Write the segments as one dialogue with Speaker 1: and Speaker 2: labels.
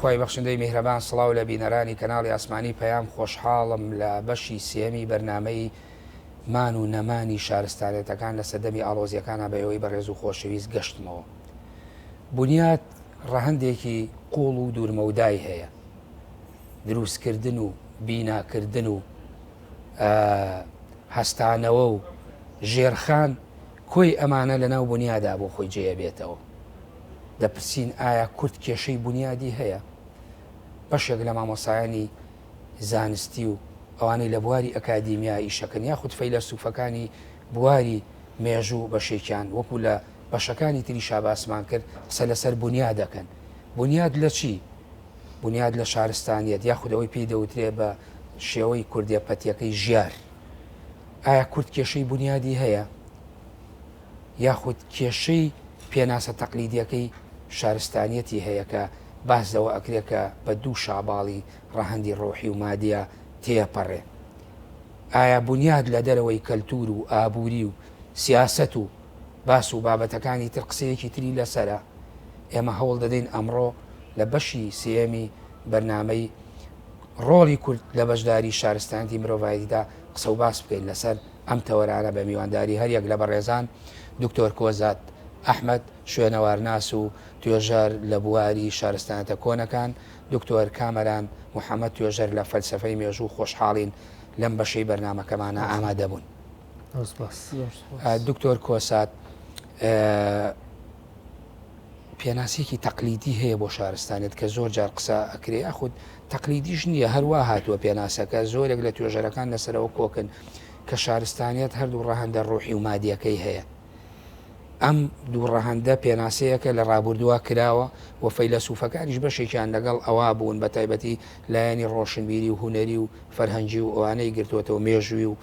Speaker 1: خۆی بەخشندەی میهرەبان سڵاو لە بینەرانی کەناڵی ئاسمانی پەیام خۆشحاڵم لە بەشی سێمی بەرنامەی مان و نەمانی شارستانێتەکان لە سەردەمی ئاڵۆزیەکانە بەیەوەی بەڕێز و خۆشەویست گەشتمەوە. بنیاد ڕەهندێکی قوڵ و دوورمەودای هەیە، دروستکردن و بیناکردن و هەستانەوە و ژێرخان کۆی ئەمانە لە ناو بنیادا بۆ خۆی جێە بێتەوە. دەپرسین ئایا کورد کێشەی بنیادی هەیە؟ بەشێک لە مامۆسایانی زانستی و ئەوانەی لە بواری ئەکادیمیا ئیشەکەن یاخود فەیلسوفەکانی بواری مێژوو بەشێکیان وەکو لە بەشەکانی تری شاباسمان کرد قسە لەسەر بنیاد دەکەن. بنیاد لە چی؟ بنیاد لە شارستانیەت یاخودەوەی پێی دەوترێ بە شێوەی کوردێپەتیەکەی ژیار. ئایا کورد کێشەی بنیادی هەیە؟ یاخود کێشەی پێناسە تەقلیدیەکەی شارستانیەتی هەیە کە باسەوە ئەکرێکە بە دوو شاباڵی ڕەهەندی ڕۆحی و مادیە تێپەڕێ. ئایا بنیاد لە دەرەوەی کەلتور و ئابووری و سیاست و باس و بابەتەکانی تر قسەیەکی تری لەسرە؟ ئێمە هەوڵ دەدەین ئەمڕۆ لە بەشی سێمی بەرنامەی ڕۆڵی کورد لە بەشداری شارستانی مرۆڤاییدا قسە و باس بکەین لەسەر ئەم تەوەرانە بە میوانداری هەریەک لە بەڕێزان دکتۆر کۆزات ئەحمەد شوێنەوارناس و توێژەر لە بواری شارستانەتە کۆنەکان، دکتۆر کامەران محەممەد توێژەر لە فەلسفەی مێژوو خۆشحاڵین لەم بەشەی بەرنامەکەمانە ئامادە بوون. دکتۆر کۆسات پێناسێکی تەقلیدی هەیە بۆ شارستانێت کە زۆر جار قسە ئەکرێ ئەخود تەقلیدیش نییە هەروە هاتووە پێناسەکە زۆرێک لە توێژەرەکان لەسەرەوە کۆکن کە شارستانیت هەردوو ڕەهەندە ڕۆحی و مادیەکەی هەیە. ئەم دوو ڕەهەندە پێناسەیەکە لە ڕابردووە کراوە و فەیلسوفەکانیش بەشێکیان لەگەڵ ئەوا بوون بە تایبەتی لایەنی ڕۆشنبیری و هوەری و فەرهەنگی و ئەوانەی گرتووەتەوە مێژووی و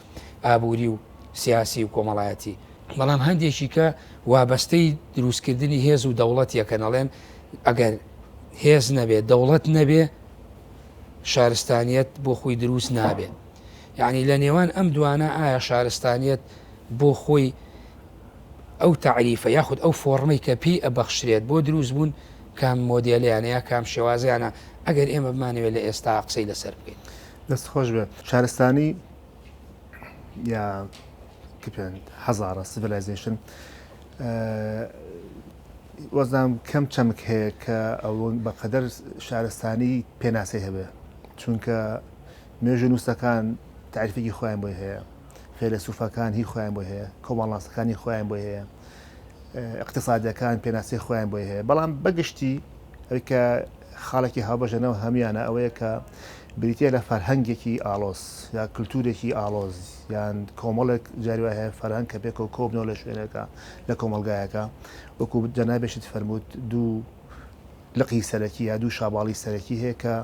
Speaker 1: ئابووری و سیاسی و کۆمەڵایەتی. بەڵام هەندێکی کە وابەستەی دروستکردنی هێز و دەوڵەتیەکە نەڵێن ئەگەر هێز نەبێت دەوڵەت نەبێ شارستانیت بۆ خۆی دروست نابێت. یعنی لە نێوان ئەم دوانە ئایا شارستانیت بۆ خۆی ئەو تعریفە یاخود ئەو فۆرمەی کە پێی ئەبەخشرێت بۆ دروست بوون کام مۆدیلیانەیە کام شێوازیانە ئەگەر ئێمە بمانەوێت لە ئێستا قسەی لەسەر بکەین.
Speaker 2: دەست خۆش بێت شارستانی یا هەزارە سیڤیلایزیشن وەزنام کەم چەمک هەیە کە ئەو بەقەدەر شارستانی پێناسی هەبێ چونکە مێژوو نووسەکان تعریفێکی خۆیان بۆی هەیە، فەیلسوفەکان هی خۆیان بۆی هەیە، کۆمەڵناسەکانی خۆیان بۆی هەیە، اقتصادیەکان پێناسی خۆیان بۆی هەیە. بەڵام بەگشتی ئەوەی کە خاڵێکی هاوبەشەنەوە هەمیانە ئەوەیە کە بریتە لە فەرهەنگێکی ئاڵۆز یا کللتورێکی ئاڵۆز یان کۆمەڵێک جاریوە هەیە فەرهەنگ کە پێک و کۆبنەوە لە شوێنەکە لە کۆمەلگایەکە وەکو جەنابێشت فەرمووت دوو لقی سەرەکی یا دوو شاباڵی سەرەکی هەیە کە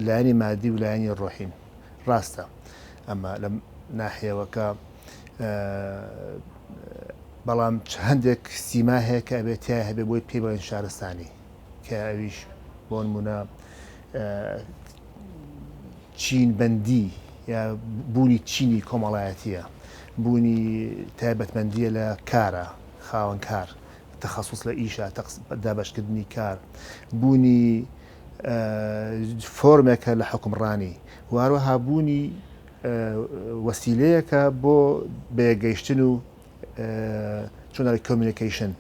Speaker 2: لایەنی مادی و لایەنی ڕۆحین. ڕاستە ئەمە لەم ناحێوەکە بەڵام هەندێک سیما هەیە کە ئەبێت تیا هەبێ بۆی پێ بڵێن شارستانی کە ئەویش بۆ نمونە چین بەندی یا بوونی چینی کۆمەڵایەتیە، بوونی تایبەتمەندیە لە کارە خاوەن کار تەخەسوس لە ئیشە دابەشکردنی کار، بوونی فۆرمێکە لە حکومڕانی واروەها بوونی وەسیلەیەکە بۆ بێگەیشتن و چۆنەڵی کۆمیونیکیشن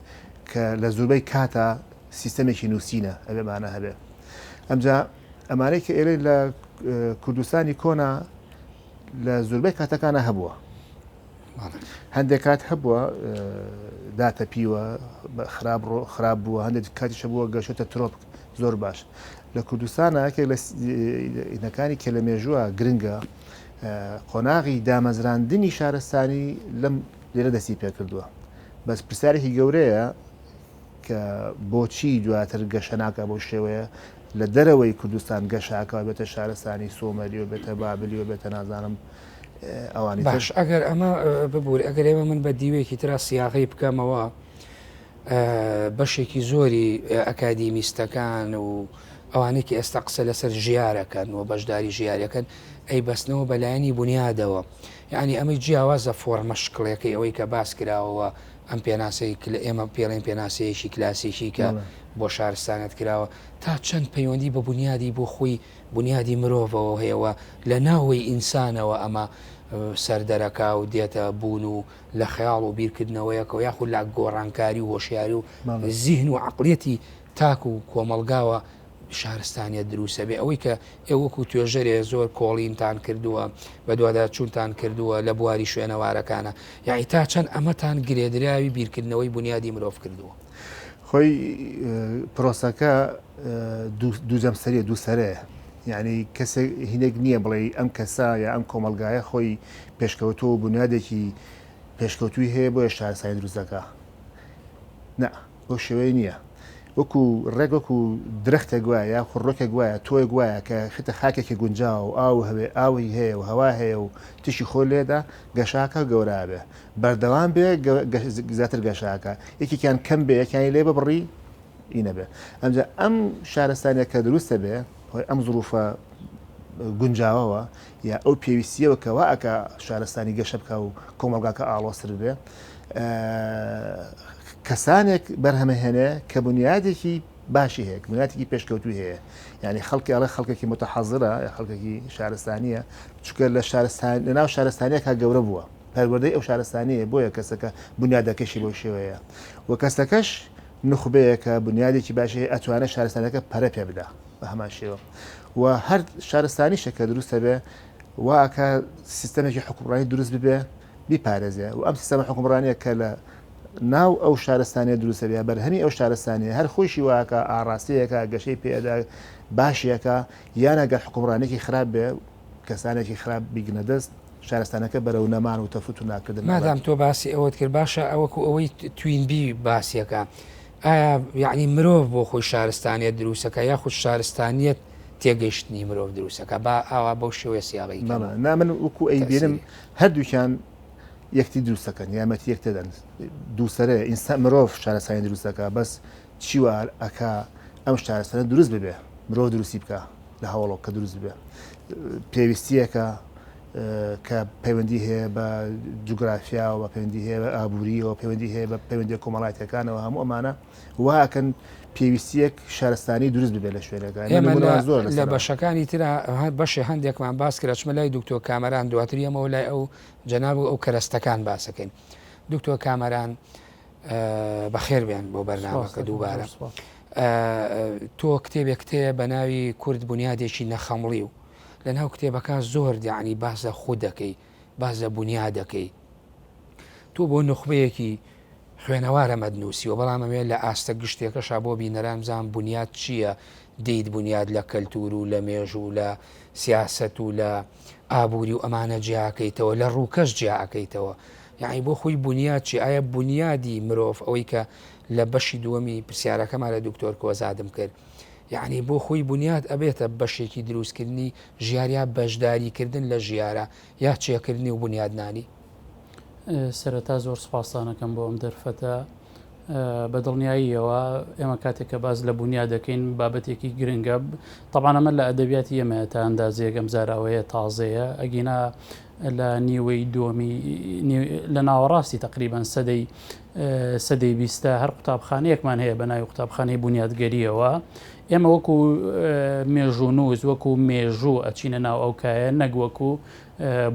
Speaker 2: کە لە زووربەی کاتە سیستەمێکی نووسینە ئەبێمانە هەبێ. ئەمجا ئەمانەی کە ئێرە لە کوردستانی کۆنا لە زووربەی کاتەکانە هەبووە، هەندێک کات هەبووە داتەپیوە خراپ بووە، هەندێک کاتیشە بووە گەشتە ترۆپ زۆر باش. لە کوردستانە یەکێک لە ئینەکانی کە لە مێژووە گرنگە قۆناغی دامەزراندنی شارستانی لەم لێرە دەستی پێ کردووە. بەس پرسیارێکی گەورەیە کە بۆچی دواتر گەشە ناکە بۆ شێوەیە لە دەرەوەی کوردستان گەشاکە بێتە شارستانی سۆمەری و بێتە بابلی و بێتە نازانم ئەوانی
Speaker 1: باش. ئەگەر ئەمە ببووری ئەگەر ئێمە من بە دیوەیەکی ترا سیاغی بکەمەوە بەشێکی زۆری ئەکادیمیستەکان و ئەوانەی کە ئێستا قسە لەسەر ژیارەکەن و بەشداری ژیارەکەن ئەی بەستنەوە بەلایەنی بنیادەوە. یعنی ئەمەی جیاوازە فۆرمە شکڵەکەی ئەوەی کە باس کراوەوە ئەم پێناسەی ئێمە پێڵێن پێناسەیەکی کلاسیکی کە بۆ شارستانت کراوە تا چەند پەیوەندی بە بنیادی بۆ خۆی بنیادی مرۆڤەوە هەیەوە لە ناوەی ئینسانەوە ئەمە سەردەرەکا و دێتە بوون و لە خەیاڵ و بیرکردنەوەیەکەوە یاخود لە گۆڕانکاری و هۆشیاری و زیهن و عقلێتی تاک و کۆمەلگاوە شارستانیە دروستە بێ. ئەوەی کە ئێوەکو توێژەرێ زۆر کۆڵینتان کردووە بە دووادا چوونتان کردووە لە بواری شوێنەوارەکانە یاعی تا چەند ئەمەتان گرێدراوی بیرکردنەوەی بنیادی مرۆڤ کردووە.
Speaker 2: خۆی پرۆسەکە دووجەمسەریە دووسەرەیە، یعنی کەسێک هینێک نییە بڵێ ئەم کەسا یا ئەم کۆمەلگایە خۆی پێشکەوتۆ و بنیادێکی پێشکەوتوی هەیە بۆ شارستانی دروستەکە. نا بۆ شێوەیە نییە، وەکو ڕێک وەکو درەختە گوایە یا خوڕۆکە گوایە تۆی گوایە کە خێتە خاکێکی گونجاو و ئاو هەوێ ئاوی هەیە و هەوا هەیە و تشی خۆ لێدا گەشاکە گەورە بێ بەردەوام بێ زیاتر گەشاکە یەکێکیان کەم بێ یەکیانی لێ ببڕی ئینە بێ. ئەمجا ئەم شارستانە کە دروستە بێ ئەم زروفە گونجاوەوە یا ئەو پێویستیەوە کەوا ئەکە شارستانی گەشە بکە و کۆمەلگاکە ئاڵۆسر بێ کەسانێک بەرهەمەهێنێ کە بنیادێکی باشی هەیە بنیادێکی پێشکەوتوی هەیە، یعنی خەڵکی ئەڵێ خەڵکێکی متەحەزرە یا خەڵکێکی شارستانیە چونکە لە ناو شارستانیەکە گەورە بووە پەروەردەی ئەو شارستانیە بۆیە کەسەکە بنیادەکەشی بۆ شێوەیە و کەسەکەش نخبەیە کە بنیادێکی باشی ئەتوانێت شارستانەکە پەرە پێ بدە بە هەمان شێوە و هەر شارستانی شەکە دروستە بێ واکە سیستەمێکی حکومڕانی دروست ببێ بیپارێزێ و ئەم سیستەمە حکومڕانیە کە لە ناو ئەو شارستانیە دروستە بێ بەرهەمی ئەو شارستانیە هەر خۆشی واکە ئاڕاستەیەکە گەشەی پێدا باشیەکە یانەگەر حکومڕانێکی خراپ بێ کەسانێکی خراپ بیگنە دەست شارستانەکە بەرەو نەمان و تەفوت و ناکردن.
Speaker 1: مادام تۆ باسی ئەوت کرد باشە ئەوەکو ئەوەی توینبی باسیەکە ئایا یعنی مرۆڤ بۆ خۆی شارستانیت دروستەکە یاخود شارستانیت تێگەیشتنی مرۆڤ دروستەکە با ئاوا بەو شێوەیە سیاغی
Speaker 2: نامن وەکو ئەی بێنم هەردووکیان یەکتی دروستەکەن یامەتی یەک دەدەن دووسەرە ئینسان مرۆڤ شارستانی دروستەکە بەس چیوە ئەکا ئەم شارستانە دروست ببێ مرۆڤ دروستی بکە لە هەوڵۆ کە دروست بێ پێویستیەکە کە پەیوەندی هەیە بە جوگرافیا و بە پەیوەندی هەیە بە ئابووری و پەیوەندی هەیە بە پەیوەندی کۆمەڵایەتەکانەوە هەموو ئەمانە واکەن پێویستیەک شارستانی دروست ببێت لە شوێنەکان
Speaker 1: زۆر لە بەشەکانی ترە بەشی هەندێکمان باس کرا چمە لای دکتۆر کامەران دواتری ئەمەوە لای ئەو جەناب ئەو کەرەستەکان باسەکەین. دکتۆر کامەران بەخێر بێن بۆ بەرنامەکە دووبارە. تۆ کتێبێک تەیە بە ناوی کورد بنیادێکی نەخەمڵی و لە ناو کتێبەکە زۆر یعنی باسە خود دەکەی بازە بنیادەکەی تۆ بۆ نخبەیەکی خوێنەوارە مەدنووسی و بەڵام ئەمێ لە ئاستە گشتێکەشا بۆ بینەران بزان بنیاد چییە دەیت بنیاد لە کەلتور و لە مێژ و لە سیاست و لە ئابووری و ئەمانە جیاکەیتەوە لە ڕووکەش جیاکەیتەوە یعنی بۆ خۆی بنیاد چی ئایا بنیادی مرۆڤ ئەوەی کە لە بەشی دووەمی پرسیارەکەمان لە دکتۆر کۆزادم کرد یعنی بۆ خۆی بنیاد ئەبێتە بەشێکی دروستکردنی ژیاریا بەشداریکردن لە ژیارە یا چێکردنی و بنیادنانی.
Speaker 3: سەرەتا زۆر سپاسانەکەم بۆ ئەم دەرفەتە بە دڵنیاییەوە ئێمە کاتێک کە باز لە بنیاد دەکەین بابەتێکی گرنگە طبعا ئەمە لە ئەدەبیاتی ئێمە تا ئەندازەیەکەم زاراوەیە تازەیە ئەگینا لە نیوەی دووەمی لە ناوەڕاستی تقریبان سەدەی بیستە هەر قوتابخانەیەکمان هەیە بە ناوی قوتابخانەی بنیادگەریەوە ئێمە وەکو مێژوو نووز وەکو مێژوو ئەچینە ناو ئەوکایە نەک وەکو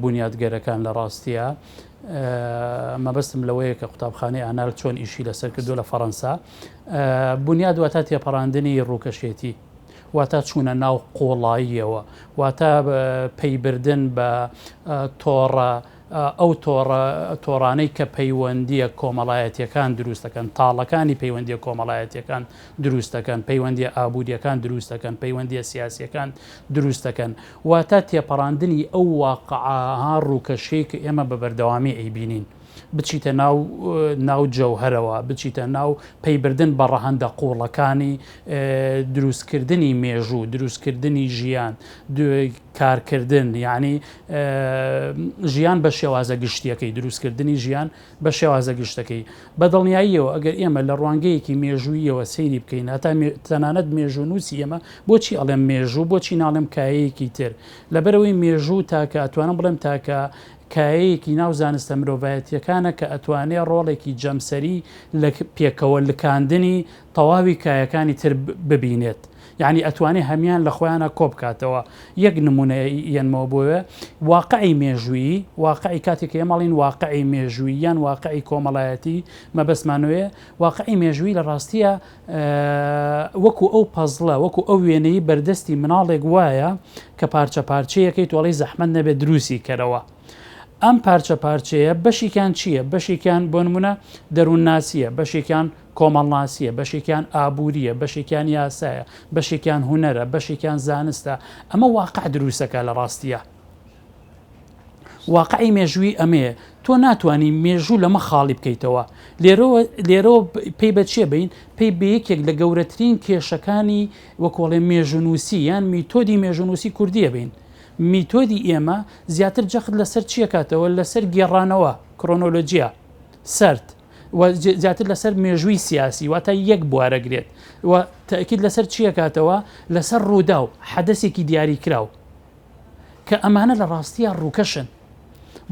Speaker 3: بنیادگەرەکان لە ڕاستیە. مەبەستم لەوەیە کە قوتابخانەی ئانال چۆن ئیشی لەسەر کردو لە فەڕەنسا بنیاد واتە تێپەڕاندنی ڕووکەشێتی واتە چوونە ناو قۆڵاییەوە واتە پەیبردن بە تۆڕە ئەو تۆڕانەی کە پەیوەندیە کۆمەڵایەتیەکان دروستەکەن تاڵەکانی پەیوەندیە کۆمەڵایەتیەکان دروستەکەن پەیوەندیە ئابوووریەکان دروستەکەن پەیوەندیە سیاسیەکان دروستەکەن واتە تێپەڕاندنی ئەو واقعها ڕووکەشەی کە ئێمە بە بەردەوامی ئەیبینین بچیتە ناو جەوهەرەوە، بچیتە ناو پەیبردن بە ڕەهەندە قوڵەکانی دروستکردنی مێژوو، دروستکردنی ژیان، کارکردن، یعنی ژیان بە شێوازە گشتیەکەی، دروستکردنی ژیان بە شێوازە گشتەکەی. بە دڵنیاییەوە ئەگەر ئێمە لە ڕوانگەیەکی مێژوویەوە سەیری بکەین، هەتا تەنانەت مێژوو نووسی ئێمە بۆچی ئەڵێم مێژوو، بۆچی ناڵێم کایەیەکی تر، لەبەرەوەی مێژوو تاکە ئەتوانم بڵێم تاکە کایەیەکی ناو زانستە مرۆڤایەتیەکانە کە ئەتوانێت ڕۆڵێکی جەمسەری لە پێکەوە لکاندنی تەواوی کایەکانی تر ببینێت. یعنی ئەتوانێت هەمیان لە خۆیانە کۆبکاتەوە. یەک نمونە یەنمەوە بۆیە واقعی مێژووی، واقعی کاتێک ئێمەڵین واقعی مێژووی یان واقعی کۆمەڵایەتی مەبەستمانوێ، واقعی مێژووی لە ڕاستیە وەکو ئەو پەزڵە، وەکو ئەو وێنەی بەردەستی مناڵێک وایە کە پارچە پارچەیەکەی تۆڵی زەحمەت نەبێت دروستی کەرەوە. ئەم پارچە پارچەیە بەشێکیان چییە؟ بەشێکیان بۆ نمونە دەروونناسیە، بەشێکیان کۆمەڵناسیە، بەشێکیان ئابووریە، بەشێکیان یاسایە، بەشێکیان هوەرە، بەشێکیان زانستە. ئەمە واقع دروستەکە لە ڕاستیە. واقعی مێژووی ئەمەیە، تۆ ناتوانانی مێژوو لەمە خاڵی بکەیتەوە. لێرەوە پێی بە چێ بین؟ پێی بە یەکێک لە گەورەترین کێشەکانی وەکۆڵێ مێژونووسی یان میتۆدی مێژونووسی کوردیە بین. میتۆدی ئێمە زیاتر جەخت لەسەر چیەکاتەوە؟ لەسەر گێڕانەوە، کرۆنۆلۆجیە، سرد، زیاتر لەسەر مێژووی سیاسی، واتە یەک بوارەگرێت، و تاکید لەسەر چیەکاتەوە؟ لەسەر ڕوودا و حەدەسێکی دیاری کراو کە ئەمانە لە ڕاستیە ڕووکەشن.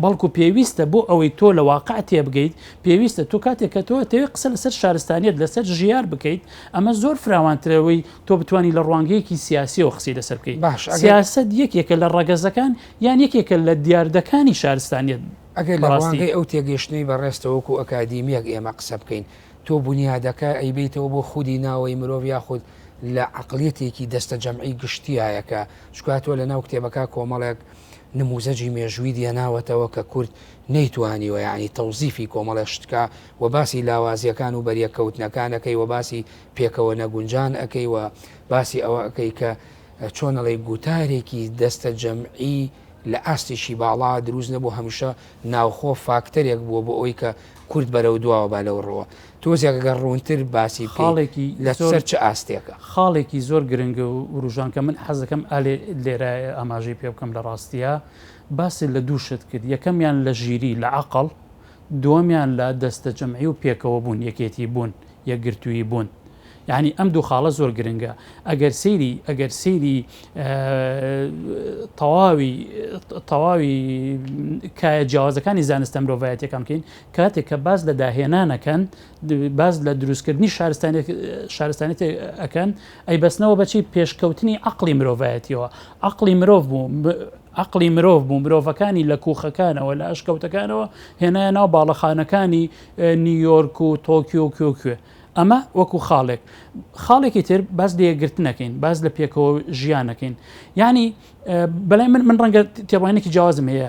Speaker 3: بەڵکو پێویستە بۆ ئەوەی تۆ لە واقع تێبگەیت، پێویستە تۆ کاتێک کە تۆ تەوێت قسە لەسەر شارستانیت لەسەر ژیار بکەیت، ئەمە زۆر فراوانترەوەی تۆ بتوانانی لە ڕوانگەیەکی سیاسیەوە قسەی لەسەر بکەیت. سیاست یەکێکە لە ڕەگەزەکان یان یەکێکە لە دیاردەکانی شارستانیت.
Speaker 1: ئەگەر لە ڕوانگەی ئەو تێگەیشتنەی بەڕێستەوەکو ئەکادیمیەک ئێمە قسە بکەین، تۆ بنیادەکە ئەیبیتەوە بۆ خودی ناوەی مرۆڤ یاخود لە عقلێتێکی دەستە جەمعی گشتیایەکە، شکاتۆ لە ناو کتێبەکە کۆمەڵێک نموزەجی مێژووی دیێناوەتەوە کە کورد نەیتوانیوە یعنی تەوزیفی کۆمەڵە شتکە و باسی لاوازیەکان و بەریەکەوتنەکانەکەی و باسی پێکەوە نەگونجان ئەەکەی و باسی ئەوە ئەەکەی کە چۆنەڵی گوتارێکی دەستە جەمعی لە ئاستێکی باڵا دروست نەبوو، هەمیشە ناوخۆ فاکتەرێک بووە بۆ ئەوی کە کورد بەرەو دواوە با لەو ڕۆوە. تۆزێکگەر ڕوونتر باسی
Speaker 3: خاڵێکی
Speaker 1: لە سەر چه ئاستێکە
Speaker 3: خاڵێکی زۆر گرنگە و ڕوژان کە من حەزەکەم لێرە ئاماژەی پێ بکەم لە ڕاستیە، باسی لە دووشت کرد. یەکەمیان لە ژیری لە عەقڵ، دووەمیان لە دەستە جەمعی و پێکەوە بوون، یەکێتی بوون، یەکگرتووی بوون. یعنی ئەم دوو خاڵە زۆر گرنگە. ئەگەر سەیری تەواوی کایە جیاوازەکانی زانستە مرۆڤایەتیەکان بکەین، کاتێک کە باز لە داهێنانەکەن، باز لە دروستکردنی شارستانێت ئەەکەن، ئەی بەسنەوە بەچی پێشکەوتنی عەقڵی مرۆڤایەتیەوە. عەقڵی مرۆڤ بوو، مرۆڤەکانی لە کوخەکانەوە لە ئەشکەوتەکانەوە هێنایە ناو باڵەخانەکانی نیویۆرک و تۆکیۆ و کوێ. ئەمە وەکو خاڵێکی تر باز لە یەکگرتنەکەین، باز لە پێکەوە ژیانەکەین. یعنی بەلای من ڕەنگە تێڕوانێکی جیاوازم هەیە،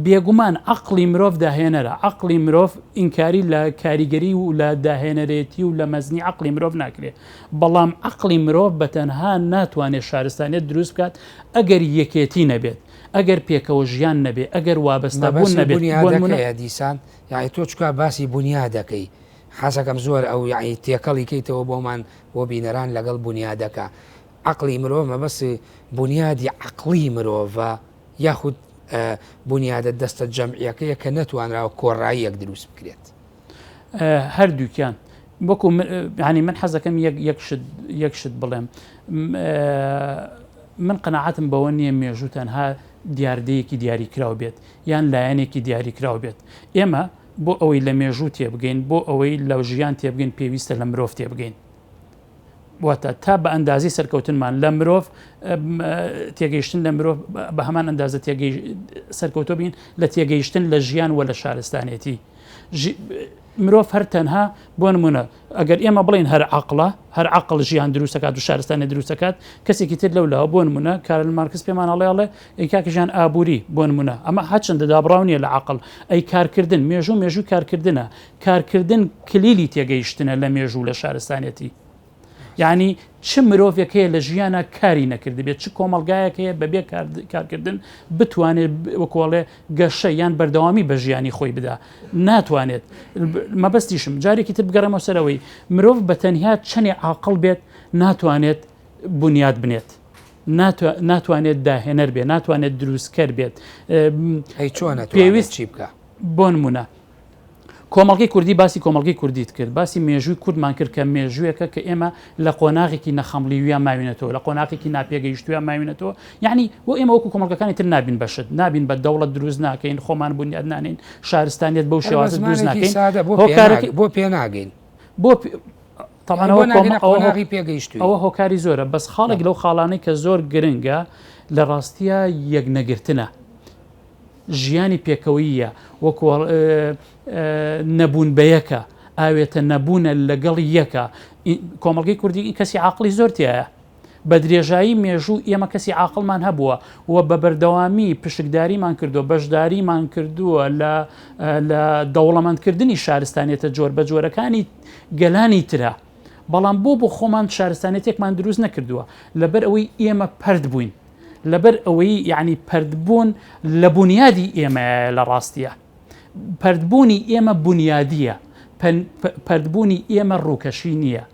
Speaker 3: بێگومان عەقڵی مرۆڤ داهێنەرە، عەقڵی مرۆڤ ئینکاری لە کاریگەری و لە داهێنەرێتی و لە مەزنی عەقڵی مرۆڤ ناکرێت. بەڵام عەقڵی مرۆڤ بەتەنها ناتوانێت شارستانیت دروست بکات ئەگەر یەکێتی نەبێت، ئەگەر پێکەوە ژیان نەبێت، ئەگەر وابەستەبوون نەبێت.
Speaker 1: دیسان یعنی تۆ چکە باسی بنیادەکەی، حەزەکەم زۆر ئەو یعنی تێکەڵی کەیتەوە بۆمان بۆ بینەران لەگەڵ بنیادەکە. عەقڵی مرۆڤ مەبەست بنیادی عەقڵی مرۆڤە یاخود بنیادە دەستە جەمعیەکەیە کە نەتوانراوە کۆڕاییەک دروست بکرێت.
Speaker 3: هەردووکیان وەکو ینی من حەزەکەم یەکشت بڵێم، من قەناعەتم بەوە نییە مێژوو تەنها دیاردەیەکی دیاریکراو بێت یان لایەنێکی دیاریکراو بێت. ئێمە بۆ ئەوەی لە مێژوو تێبگەین، بۆ ئەوەی لە ژیان تێبگەین، پێویستە لە مرۆڤ تێبگەین. واتە تا بە ئەندازی سەرکەوتنمان لە مرۆڤ تێگەیشتن لە مرۆڤ بە هەمان ئەندازە سەرکەوتۆ بین لە تێگەیشتن لە ژیان و لە شارستانێتی. مرۆڤ هەر تەنها بۆ نمونە ئەگەر ئێمە بڵین هەر عەقڵ ژیان دروستەکات و شارستانی دروستەکات، کەسێکی تر لەولاوە بۆ نمونە کارل مارکس پێمان ئەڵێ ئەیکاکەژیان ئابووری بۆ نمونە، ئەمە هەچەندە دابڕاو نیە لە عەقڵ. ئەی کارکردن، مێژوو کارکردنە، کارکردن کلیلی تێگەیشتنە لە مێژوو لە شارستانێتی. یعنی چ مرۆڤێک هەیە لە ژیانە کاری نەکردی بێت چ کۆمەلگایەک هەیە بەبێ کارکردن بتوانێت وەکۆڵێ گەشە یان بەردەوامی بە ژیانی خۆی بدا ناتوانێت مەبەستیشم جارێکی تر بگەڕێمەوە سەرەوەی مرۆڤ بە تەنیا چەنێ عاقڵ بێت ناتوانێت بنیاد بنێت ناتوانێت داهێنەر بێت ناتوانێت دروستکەر بێت
Speaker 1: پێویست چی بکە
Speaker 3: بۆ نمونە کۆمەڵگەی کوردی باسی کۆمەڵگەی کوردیت کرد باسی مێژووی کوردمان کرد کە مێژوویەکە کە ئێمە لە قۆناغێکی نەخەمڵیویان ماوینێتەوە لە قۆناغێکی ناپێگەیشتویان ماوینێتەوە یعنی بۆ ئێمە وەکو کۆمەڵگەکانی تر نابین بەشت نابین بە دەوڵەت دروست ناکەین خۆمان بنیاد نانین شارستانیت بەو شێوازە دروست ناکەین
Speaker 1: بۆ پێ ناگەین
Speaker 3: بۆ ئەوە هۆکاری زۆرە بەس خاڵێک لەو خاڵانەی کە زۆر گرنگە لە ڕاستیە یەکنەگرتنە ژیانی پێکەوەیە وەکو نەبوون بە یەکە ئاوێتە نەبوونە لەگەڵ یەکە کۆمەڵگەی کوردی کەسی عاقلی زۆرتیایە بە درێژایی مێژوو ئێمە کەسی عاقلمان هەبووە و بە بەردەوامی پشکداریمان کردووە بەشداریمان کردووە لە دەوڵەمەندکردنی شارستانیەتە جۆر بە جۆرەکانی گەلانی ترە بەڵام بۆ خۆمان شارستانێتێکمان دروست نەکردووە لەبەر ئەوەی ئێمە پەرد بووین لەبەر ئەوەی یعنی پەردبوون لە بنیادی ئێمە لە ڕاستیە پەردبوونی ئێمە بنیادیە پەردبوونی ئێمە ڕووکەشی نییە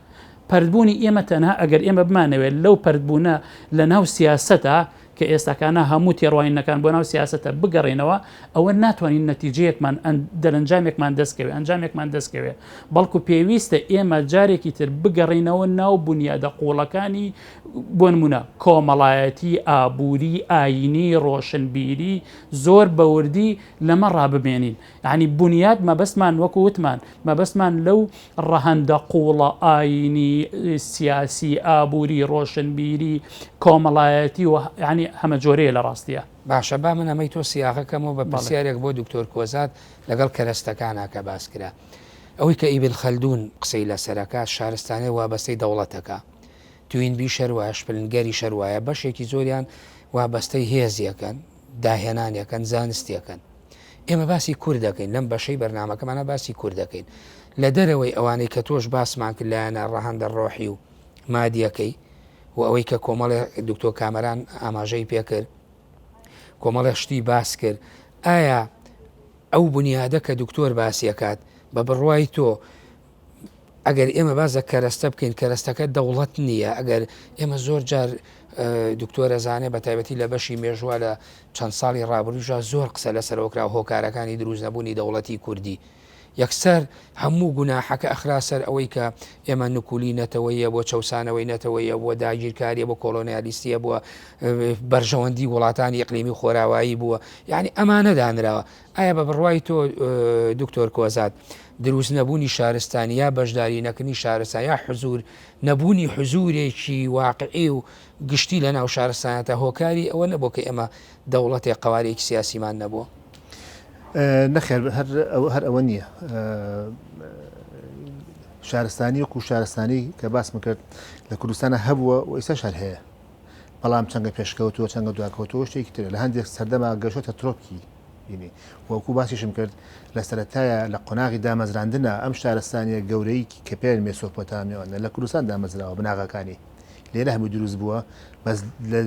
Speaker 3: پەردبوونی ئێمە تەنها ئەگەر ئێمە بمانەوێت لەو پەردبوونە لە ناو سیاسەتە کە ئێستاکانە هەموو تێڕواینەکان بۆ ناو سیاسەتە بگەڕێنەوە ئەوە ناتوانین نەتیجەیەکمان دەرەنجامێکمان دەستکەوێت ئەنجامێکمان دەستکەوێت بەڵکو پێویستە ئێمە جارێکی تر بگەڕێنەوە ناو بنیادە قوڵەکانی بۆ نمونە کۆمەڵایەتی ئابووری ئاینی ڕۆشنبیری زۆر بەوردی لەمە ڕاببێنین یعنی بنیاد مەبەستمان وەکو وتمان مەبەستمان لەو ڕەهەندە قوڵە ئاینی سیاسی ئابووری ڕۆشنبیری کۆمەڵایەتی و ینی هەمە جۆرەیە لە ڕاستیە
Speaker 1: باشە با من ئەمەی تۆ سیاقەکەمەوە بە پرسیارێک بۆ دکتۆر کۆزات لەگەڵ کەرەستەکانە کە باس کرا ئەوەی کە ئیبن خەلدون قسەی لەسەرەکە شارستانەی وابەستەی دەوڵەتەکە توینبی شەروایە شپلنگەری شەروایە بەشێکی زۆریان وابەستەی هێزیەکەن داهێنانیەکەن زانستیەکەن ئێمە باسی کورد دەکەین لەم بەشەی بەرنامەکەمانە باسی کورد دەکەین لە دەرەوەی ئەوانەی کە تۆش باسمان کرد لایەنە ڕەهەندە ڕۆحی و مادیەکەی و ئەوەی کە کۆمەڵی دکتۆر کامەران ئاماژەی پێکرد کۆمەڵی شتی باس کرد ئایا ئەو بنیادە کە دکتۆر باسیەکات بە بڕوای تۆ ئەگەر ئێمە بازە کەرەستە بکەین کەرەستەکە دەوڵەت نییە ئەگەر ئێمە زۆر جار دکتۆرە زانێ بە تایبەتی لە بەشی مێژووە لە چەند ساڵی ڕابردووژە زۆر قسە لەسەرەوەکرا هۆکارەکانی دروست نەبوونی دەوڵەتی کوردی یەکسەر هەموو گوناحەکە ئەخرا سەر ئەوەی کە ئێمە نکولی نەتەوەیە بۆ چەسانەوەی نەتەوەیە بۆ داگیرکاریە بۆ کۆلۆنیالیستیە بووە بەرژەوەندی وڵاتانی ئەقلیمی خۆراوایی بووە یعنی ئەمانە دانراوە ئایا بە بڕوای تۆ دکتۆر کۆزات دروست نەبوونی شارستانی یا بەشداری نەکردنی شارستان یا حزور نەبوونی حزورێکی واقعی و گشتی لە ناو شارستانەتە هۆکاری ئەوە نەبوو کە ئێمە دەوڵەتێک قوارێکی سیاسیمان نەبووە
Speaker 2: نەخێر هەر ئەوە نییە شارستانی وەکو شارستانی کە باسم کرد لە کوردستانە هەبووە و ئێستا شار هەیە بەڵام چەندە پێشکەوتووە چەندە دواکەوتەوە شتێکی ترە لە هەندێک سەردەما گەشتە ترۆپکی بینی وەکو باسیشم کرد لە سەرەتایە لە قۆناغی دامەزراندنە ئەم شارستانیە گەورەی کە پێن مێسۆپۆتامیەوەە لە کوردستان دامەزراوە بناغەکانی لێرە هەموو دروست بووە بەس لە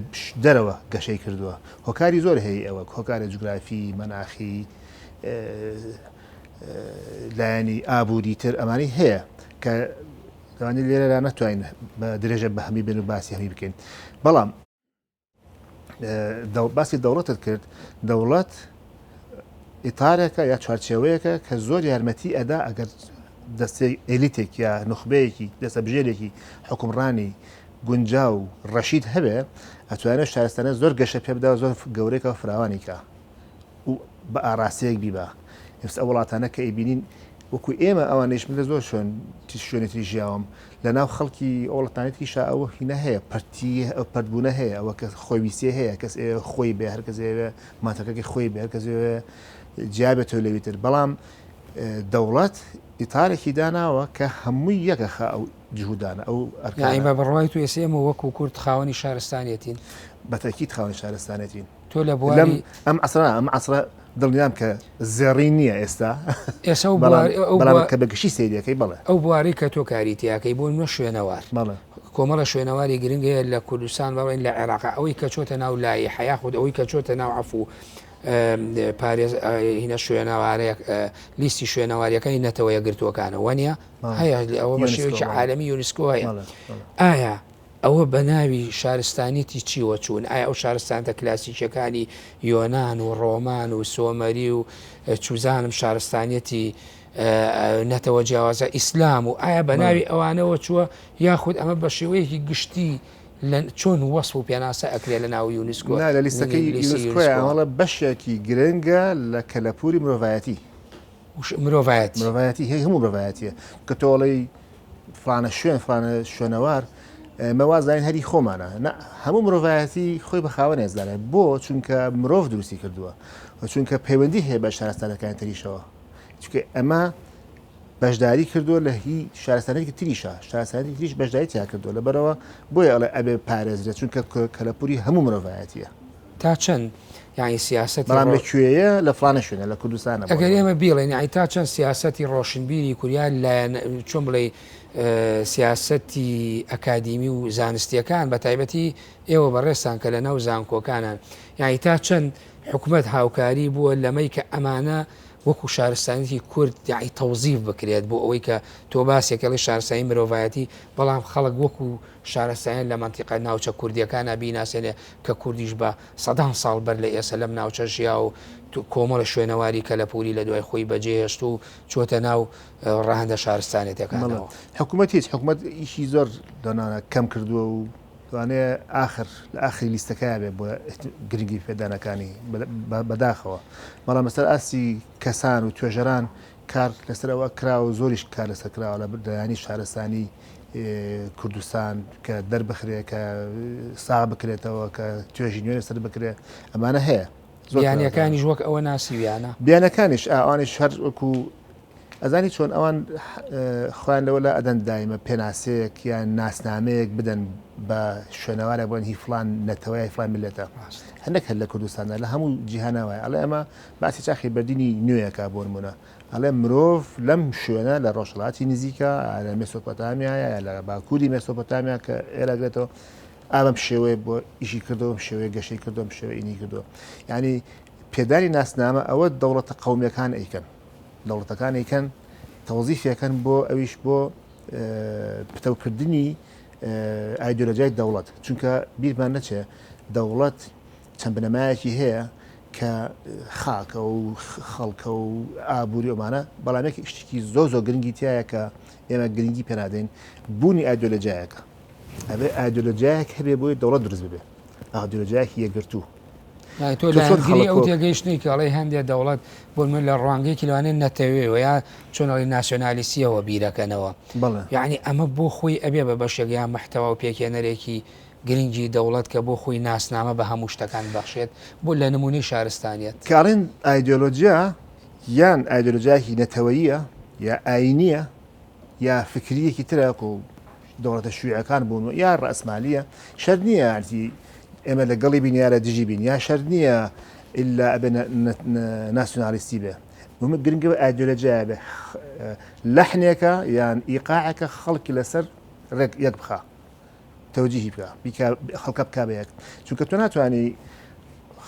Speaker 2: دەرەوە گەشەی کردووە هۆکاری زۆر هەیە ئەوە هۆکارە جوگرافی مەناخی لایەنی ئابووری تر ئەمانی هەیە کە دەوانی لێرەدا ناتوانین بە درێژە بە هەمی بن و باسی هەمی بکەین بەڵام باسی دەوڵەتت کرد دەوڵەت ئیتارێکە یا چوارچێوەیەکە کە زۆر یارمەتی ئەدا ئەگەر دەستی ئێلیتێک یا نخبەیەکی دەستەبژێرێکی حکومڕانی گونجا و ڕەشید هەبێ ئەتوانێت شارستانە زۆر گەشە پێ بدا زۆر گەورەیەکە فراوانێکە و بە ئاراسەیەک بیبا ئێستا ئەو وڵاتانە کە ئەیبینین وەکو ئێمە ئەوانەیش من لە زۆر شوێنێتی ژیاوم لە ناو خەڵکی ئەو وڵاتانێتی شا ئەوە هینە هەیە پەرتی پەردبوونە هەیە ئەوە کە خۆی ویسێ هەیە کەس خۆی بێ هەر کەسێوێ ماتەکەی خۆی بێ هەر کەسێوێ جیابێتەوە لەویتر بەڵام دەوڵەت ئیتارێکی داناوە کە هەمووی یەکە خا ئەو جهودانە ئەو
Speaker 1: ئەرکانە بە بڕوای تو ئێسێمە وەکو کورد خاوەنی شارستانیەتین
Speaker 2: بەتەکیت خاوەنی شارستانەتین
Speaker 1: تۆ لە بواری
Speaker 2: ئەم عەسرە دڵنیام کە زێڕی نییە ئێستا
Speaker 1: بەڵام
Speaker 2: کە بەگشتی سەیریەکەی بڵێ
Speaker 1: ئەو بواری کە تۆ کاریتیاکەی بۆ نوە شوێنەوار کۆمەڵە شوێنەواری گرنگەیە لە کوردستان بەڵێن لە عێراق ئەوەی کە چۆتە ناو لای حیاخود ئەوەی کە چۆتە ناو عفو پارێز هینە شوێنەوارەیە لیستی شوێنەواریەکەی نەتەوە یەگرتووەکانە وەنیە هەیە ئەوە بە شێوەیەکی عالەمی یونسکۆ هەیە ئایا ئەوە بە ناوی شارستانیتی چیوە چوون ئایا ئەو شارستانتە کلاسیکەکانی یۆناان و ڕۆمان و سۆمەری و چوزانم شارستانیەتی نەتەوە جیاوازە ئیسلام و ئایا بە ناوی ئەوانەوە چووە یاخود ئەمە بە شێوەیەکی گشتی چۆن وەسف و پێناسە ئەکرێ لە ناو یونسکۆ
Speaker 2: لە لیستەکەی یونسکۆ ئەمەڵە بەشێکی گرنگە لە کەلەپوری مرۆڤایەتی مرۆڤایەتی هەیە هەموو مرۆڤایەتیە کە تۆڵی فلانە شوێن فلانە شوێنەوار مەوازداین هەری خۆمانە هەموو مرۆڤایەتی خۆی بە خاوە نێزدانێت بۆ چونکە مرۆڤ دروستی کردووە چونکە پەیوەندی هەیە بە شارستانەکان تریشەوە چونکە ئەمە بەشداری کردووە لە هی شارستانێکی تریشە شارستانی تریش بەشداری تیا کردووە لەبەرەوە بۆیە ئەڵێ ئەبێ پارێزرێت چونکە کەلەپوری هەموو مرۆڤایەتیە
Speaker 1: تا چەند یعنی سیاست
Speaker 2: بەڵام لەکوێیە لە فلانە شوێنە لە کوردستانە
Speaker 1: ئەگەر ئێمە بیڵێن یعنی تا چەند سیاسەتی ڕۆشنبیری کوریان لە چۆن بڵێ سیاسەتی ئەکادیمی و زانستیەکان بە تایبەتی ئێوە بەڕێستان کە لە ناو زانکۆکانان یعنی تا چەند حکوومەت هاوکاری بووە لەمەی کە ئەمانە وەکو شارستانیتی کورد یعنی تەوزیف بکرێت بۆ ئەوەی کە تۆ باسێکەڵی شارستانی مرۆڤایەتی بەڵام خەڵک وەکو شارستانیان لە منتیقە ناوچە کوردیەکانە بیناسێنێ کە کوردیش بە سەدان ساڵ بەر لە ئێستا لەم ناوچە ژیا و کۆمەڵە شوێنەواری کەلەپوری لە دوای خۆی بەجێهێشت و چۆتە ناو ڕاهەندە شارستانێتەکانەوە
Speaker 2: حکوومەت هیچ حکوومەت ئیشی زۆر دانانە کەم کردووە و توانێت لە ئاخری لیستەکە بێ بۆ گرنگی پێدانەکانی بەداخەوە بەڵام مەسەر ئاسی کەسان و توێژەران کار لەسەرەوە کرا و زۆریش کار لەسەر کراوە لە بردایانی شارستانی کوردستان کە دەربخرێ کە ساغ بکرێتەوە کە توێژی نوێ لەسەر بکرێت ئەمانە هەیە
Speaker 1: بیانیەکانیش وەک ئەوە ناسیویانە
Speaker 2: بیانەکانیش ئەوانش هەر وەکو ئەزانی چۆن ئەوان خۆیان لەوە لە ئەدەن دایمە پێناسەیەک یان ناسنامەیەک بدەن بە شوێنەوارە بۆن هی فلان نەتەوەی فلان ملەتە هەندێک هەر لە کوردستانە لە هەموو جیهانەوەی ئەڵێ ئەمە باسی چاخی بەردینی نوێیەکە بۆ نمونە ئەڵێ مرۆڤ لەم شوێنە لە ڕۆژهەڵاتی نزیکە لە مێسۆپۆتامیا لە باکووری مێسۆپۆتامیا کە ئێرەگرێتەوە ئابم شێوەیە بۆ ئیشی کردەوە شێوەیە گەشەی کردۆم شێوە ئینی کردو یعنی پێدانی ناسنامە ئەوە دەوڵەتە قەومیەکان ئەیکەن دەوڵەتەکان ئەیکەن تەوزیفەکەن بۆ ئەویش بۆ پتەوکردنی ئایدۆلۆژیای دەوڵەت چونکە بیرمان نەچێ دەوڵەت چەند بنەمایەکی هەیە کە خاکە و خەڵکە و ئابووری ئەمانە بەڵامێکی شتێکی زۆ گرنگی تایە کە ئێمە گرنگی پێنادەین بوونی ئایدۆلۆژیایەکە ئەبێ ئایدۆلۆژیایەک هەبێ بۆی دەوڵەت دروست ببێ ئایدۆلۆژیایەکی یەکگرتوو
Speaker 1: تۆ لەگیری ئەو تێگەیشتنی کەڵی هەندێک دەوڵەت بۆ من لە ڕوانگەیەکی لەوانێت نەتەوێەوە یا چۆنەڵی ناسیۆنالیسیەوە بیرەکەنەوە یعنی ئەمە بۆ خۆی ئەبێ بە بەشێکیان محتەوا و پێکێنەرێکی گرنگی دەوڵەت کە بۆ خۆی ناسنامە بە هەموو شتەکان بەخشێت بۆ لە نمونەی شارستانیت
Speaker 2: کاڵین ئایدۆلۆژیا یان ئایدۆلۆژیاکی نەتەوەییە یا ئاینیە یا فکریەکی ترەک و دەوڵەتە شوێعەکان بوون یا ڕەسمالیە شەر نییە ئەرتی ئێمە لەگەڵی بینیارە دژی بین یا شەر نییە ئللا ئەبێ ناسیۆنالیستی بێ گرنگەوە ئایدۆلۆژیا بێ لەحنێکە یان ئیقاعەکە خەڵکی لەسەر ڕێک یەک بخە تەوجیهی بکە خەڵکە بکا بە یەک چونکە تۆ ناتوانانی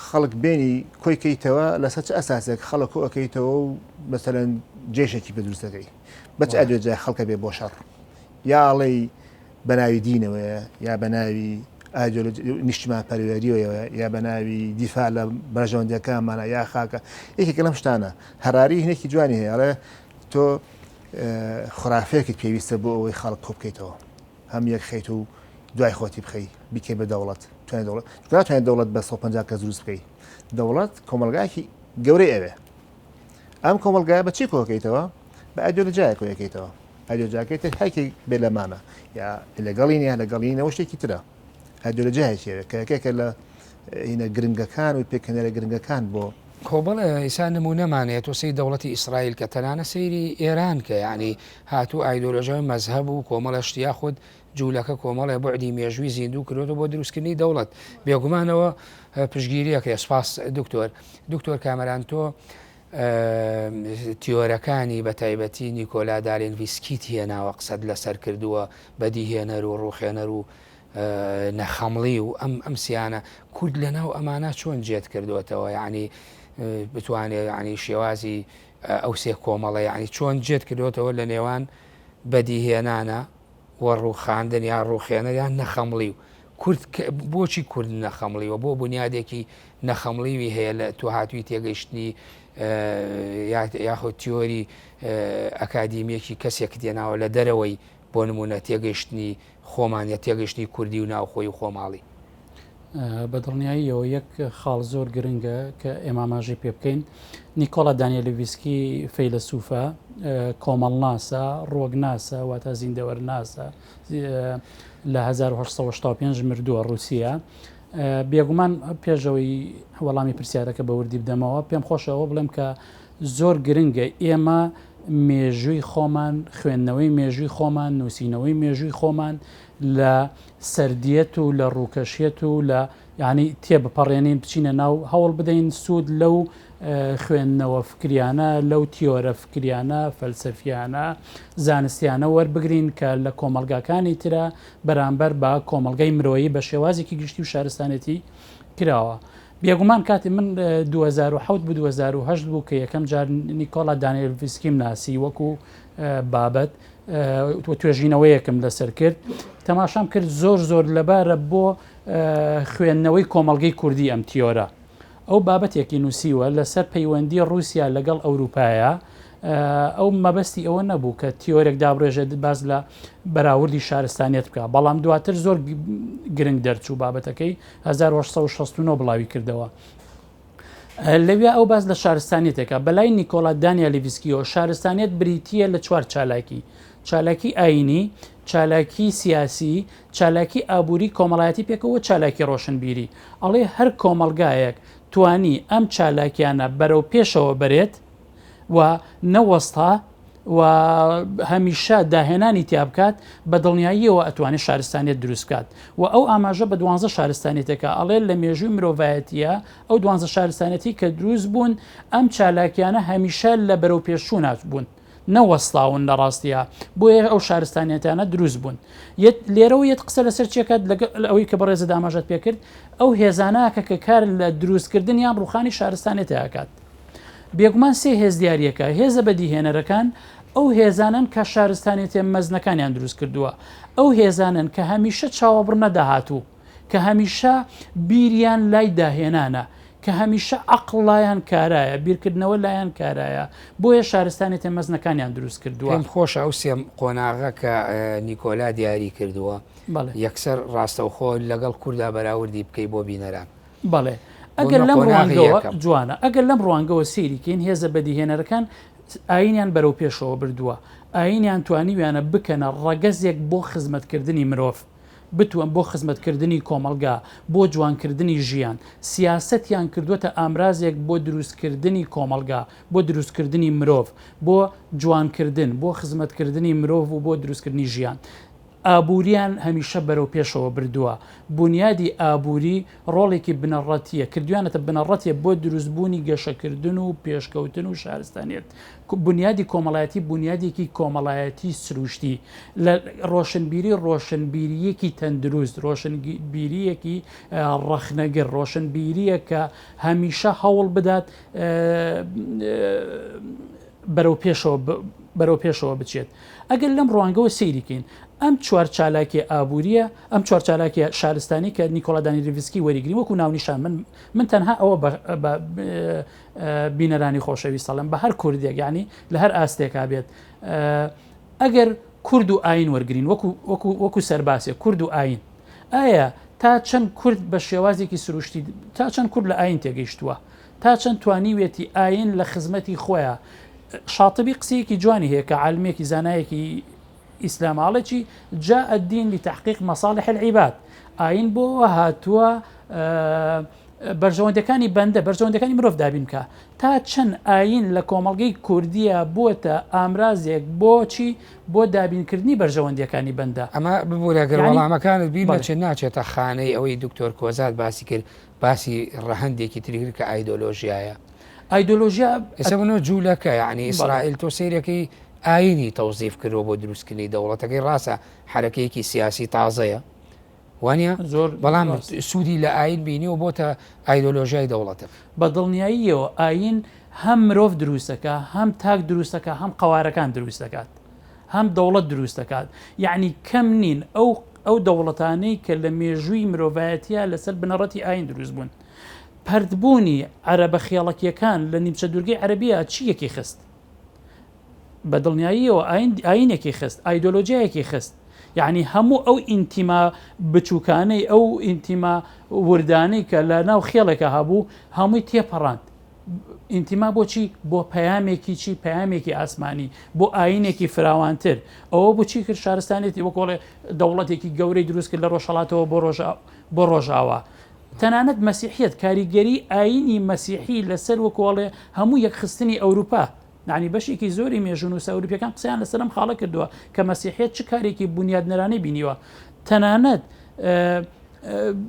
Speaker 2: خەڵک بینی کۆیکەیتەوە لەسەر چ ئەساسێک خەڵک ئەەکەیتەوە و مەسەرەن جێشێکی بە دروستەکەی بەچ ئایدۆلۆژیا خەڵکە بێ بۆ شەڕ یاڵی بەناوی دینەوەیە یا بەناوی نیشتمان پەروەریەوە یا بە ناوی دیفاع لە بەژەوەندەکانمانە یا خاکە یەکێک لەم شتانە هەراری هەنێکی جوانی هەیە ئەڵێ تۆ خرافەیەکت پێویستە بۆ ئەوەی خەڵک کۆ بکەیتەوە هەم یەک خەیت و دوای خۆتی بخەی بیکەی بە دەوڵەت ناتوانێت دەوڵەت بە 150 کەس دروست بکەی دەوڵەت کۆمەلگایەکی گەورەی ئەوێ ئەم کۆمەلگایە بە چی کۆکەیتەوە بە ئایدۆلۆژیای کۆیەکەیتەوە ئایدۆلۆژیاکەیت هەرکی بێ لەمانە یا لەگەڵی نیە لەگەڵینەوە شتێکی ترە ئایدۆلۆژیایەکێوێت کە یەکێکە لە هینە گرنگەکان و پێکەنەرە گرنگەکان بۆ
Speaker 1: کۆبڵە ئیسان نمونەمانێت وسی دەوڵەتی ئیسرائیل کە تەنانە سەیری ئێران کە یعنی هاتوو ئایدۆلۆژیای مەزهەب و کۆمەڵە شتیا خود جوولەکە کۆمەڵی بەعدی مێژووی زیندوو کردوەوە بۆ دروستکردنی دەوڵەت بێگومانەوە پشگیریەکە سپاس دکتۆر کامەران تۆ تیۆرەکانی بە تایبەتی نیکۆلا دالێنڤیسکیت هێناوە قسەد لەسەر کردووە بەدیهێنەر و ڕوخێنەر و نەخەمڵی و ئەم سیانە کورد لەناو ئەمانە چۆن جێت کردوێتەوە یعنی بتوانێت ینی شێوازی ئەو سێ کۆمەڵە یعنی چۆن جێت کردوێتەوە لە نێوان بەدیهێنانە وە ڕووخاندن یا ڕوخێنەریان نەخەمڵی و بۆچی کورد نەخەمڵیوە بۆ بنیادێکی نەخەمڵیوی هەیە لە تو هاتووی تێگەیشتنی یاخود تیۆری ئەکادیمیەکی کەسێک دێناوە لە دەرەوەی بۆ نمونە تێگەیشتنی خۆمان یا تێگەشتنی کوردی و ناوخۆی و خۆماڵی
Speaker 3: بە دڵنیاییەوە یەک خاڵ زۆر گرنگە کە ئێمە ئاماژەی پێ بکەین. نیکۆلا دانیێلڤیسکی فەیلسوفە، کۆمەڵناسە، ڕۆگناسە واتە زیندەوەرناسە، لە 1975 مردووە رووسیا. بێگومان پێشەوەی وەڵامی پرسیارەکە بە وردی بدەمەوە پێم خۆشەوە بڵێم کە زۆر گرنگە ئێمە مێژووی خۆمان، خوێندنەوەی مێژووی خۆمان، نووسینەوەی مێژووی خۆمان لە سەردیەت و لە ڕووکەشیەت و لە یعنی تێبپەڕێنین بچینە ناو هەوڵ بدەین سوود لەو خوێندنەوە فکریانە، لەو تیۆرە فکریانە، فەلسەفیانە، زانستیانە وەربگرین کە لە کۆمەلگاکانی ترە بەرامبەر بە کۆمەلگای مرۆیی بە شێوازێکی گشتی و شارستانەتی کراوە. بێگومان کاتی من 2007 بوو 2010 بوو کە یەکەم جار نیکۆلا دانیێلڤیسکیم ناسی وەکو بابەت توێژینەوەیەکم لەسەر کرد. تەماشام کرد زۆر لەبارە بۆ خوێندنەوەی کۆمەلگەی کوردی ئەم تیۆرە. ئەو بابەتێکی نووسیوە لەسەر پەیوەندی رووسیا لەگەڵ ئەوروپایە. ئەو مەبەستی ئەوە نەبوو کە تیۆرێک دابڕێژێت باز لە بەراوردی شارستانیت بکە، بەڵام دواتر زۆر گرنگ دەرچوو بابەتەکەی 1969 بڵاوی کردەوە. لەوێ ئەو باز لە شارستانیتێکە بەلای نیکۆلا دانیێلڤیسکیەوە شارستانیت بریتیە لە 4 چالاکی: چالاکی ئاینی، چالاکی سیاسی، چالاکی ئابووری کۆمەڵایەتی پێکەوە چالاکی ڕۆشنبیری. ئەڵێ هەر کۆمەلگایەک توانی ئەم چالاکیانە بەرەو پێشەوە بەرێت و نەوەستا و هەمیشە داهێنانی تیا بکات بە دڵنیاییەوە ئەتوانێت شارستانیت دروست بکات. و ئەو ئاماژە بە 12 شارستانێتەکە ئەڵێ لە مێژووی مرۆڤایەتیە ئەو 12 شارستانەتی کە دروست بوون ئەم چالاکیانە هەمیشە لە بەرەو پێشوونات بوون، نەوەستاون لە ڕاستیە، بۆیە ئەو شارستانیەتانە دروست بوون. لێرەوە یەت قسە لەسەر چێکات ئەوەی کە بەڕێزە داماژەت پێکرد، ئەو هێزاناکە کە کار لە دروستکردن یان ڕوخانی شارستانێتەکات. بێگومان سێ هێز دیارەکە: هێزە بەدیهێنەرەکان، ئەو هێزانن کە شارستانێتێ مەزنەکانیان دروست کردووە، ئەو هێزانن کە هەمیشە چاوەبڕ نەداهاتوو، کە هەمیشە بیریان لای داهێنانە، کە هەمیشە عەقڵیان کارایە، بیرکردنەوە لایەن کارایە، بۆیە شارستانێتێ مەزنەکانیان دروست کردووە.
Speaker 1: پێم خۆشە ئەو سێم قۆناغە کە نیکۆلا دیاری کردووە یەکسەر ڕاستەوخۆ لەگەڵ کووردا بەراوردی بکەی بۆ بینەران.
Speaker 3: بەڵێ ئەگەر لەم ڕوانگەوە جوانە، ئەگەر لەم ڕوانگەوە سێریکەین هێزە بەدیهێنەرەکان ئاینیان بەرەو پێشەوە بردووە، ئاینیان توانیویانە بکەنە ڕەگەزێک بۆ خزمەتکردنی مرۆڤ، بتوان بۆ خزمەتکردنی کۆمەلگا، بۆ جوانکردنی ژیان. سیاسەتیان کردووەتە ئامرازێک بۆ دروستکردنی کۆمەلگا، بۆ دروستکردنی مرۆڤ، بۆ جوانکردن، بۆ خزمەتکردنی مرۆڤ و بۆ دروستکردنی ژیان. ئابووریان هەمیشە بەرەو پێشەوە بردووە. بنیادی ئابووری ڕۆڵێکی بنەڕەتیە، کردویانەتە بنەڕەتیە بۆ دروستبوونی گەشەکردن و پێشکەوتن و شارستانیت. بنیادی کۆمەڵایەتی بنیادێکی کۆمەڵایەتی سروشتی، لە ڕۆشنبیریەکی تەندروست، ڕۆشنبیریەکی ڕەخنەگر، ڕۆشنبیریە کە هەمیشە هەوڵ بدات بەرەو پێشەوە بچێت. ئەگەر لەم ڕوانگەوە سەیریکەین ئەم 4 چالاکی ئابووریە، ئەم 4 چالاکی شارستانی کە نیکۆلا دانیێلڤیسکی وەریگری وەکو ناونیشان من تەنها ئەوە بە بینەرانی خۆشەویست ساڵم بە هەر کوردێک یعنی لە هەر ئاستێکا بێت، ئەگەر کورد و ئاین وەرگین وەکو سەرباسێ کورد و ئاین، ئایا تا چەند کورد بە شێوازێکی سروشتی، تا چەند کورد لە ئاین تێگەیشتووە، تا چەند توانیوێتی ئاین لە خزمەتی خۆیە. شاطبی قسەیەکی جوانی هەیە کە عالمێکی زانایەکی ئیسلاماڵێکی جاء الدين لتحقيق مصالح العباد. ئاین بۆ هاتووە بەرژەوەندەکانی بەندە، بەرژەوەندەکانی مرۆڤ دابین بکە. تا چەند ئاین لە کۆمەڵگەی کوردیە بووەتە ئامرازێک بۆچی بۆ دابینکردنی بەرژەوەندەکانی بەندە.
Speaker 1: ئەمە ببوورەگەر وەڵامەکانت بچێت ناچێتە خانەی ئەوەی دکتۆر کۆزات باسی کرد، باسی ڕەهەندێکی تریگر کە ئایدۆلۆژیایە.
Speaker 3: ئایدۆلۆژیا
Speaker 1: ئێستا بنەوە جوولەکە یعنی ئیسرائیل تۆ سیرەکەی ئاینی تەوزیف کردەوە بۆ دروستکردنی دەوڵەتەکەی ڕاستە حرەکەیەکی سیاسی تازەیە وانە
Speaker 3: زۆر
Speaker 1: بەڵام سوودی لە ئاین بینیەوە بۆتە ئایدۆلۆژیای دەوڵەتە
Speaker 3: بە دڵنیاییەوە ئاین هەم مرۆڤ دروستەکە هەم تاک دروستەکە هەم قوارەکان دروست دەکات هەم دەوڵەت دروست دەکات یعنی کەم نین ئەو دەوڵەتانەی کە لە مێژووی مرۆڤایەتیە لەسەر بنەڕەتی ئاین دروست بوون پەردبوونی عەرەبە خێڵەکیەکان لە نیمچە دوورگەی عەرەبیە چیەکی خست بە دڵنیاییەوە ئاینێکی خست ئایدۆلۆژیایەکی خست یعنی هەموو ئەو ئینتیما بچووکانەی ئەو ئینتیما وردانەی کە لە ناو خێڵێکە هەبوو هەمووی تێپەڕاند ئینتیما بۆچی بۆ پەیامێکی چی پەیامێکی ئاسمانی بۆ ئاینێکی فراوانتر ئەوە بۆچی کرد شارستانێتی وەکۆڵێ دەوڵەتێکی گەورەی دروست کرد لە ڕۆژهەڵاتەوە بۆ ڕۆژاوە تەنانەت مەسیحیەت کاریگەری ئاینی مەسیحی لەسەر وەکۆڵێ هەموو یەکخستنی ئەوروپا نانی بەشێکی زۆری مێژون و سەوروپیەکان قسەیان لەسەرم خاڵە کردووە کە مەسیحیەت چ کارێکی بونیادنەرانەی بینیوە تەنانەت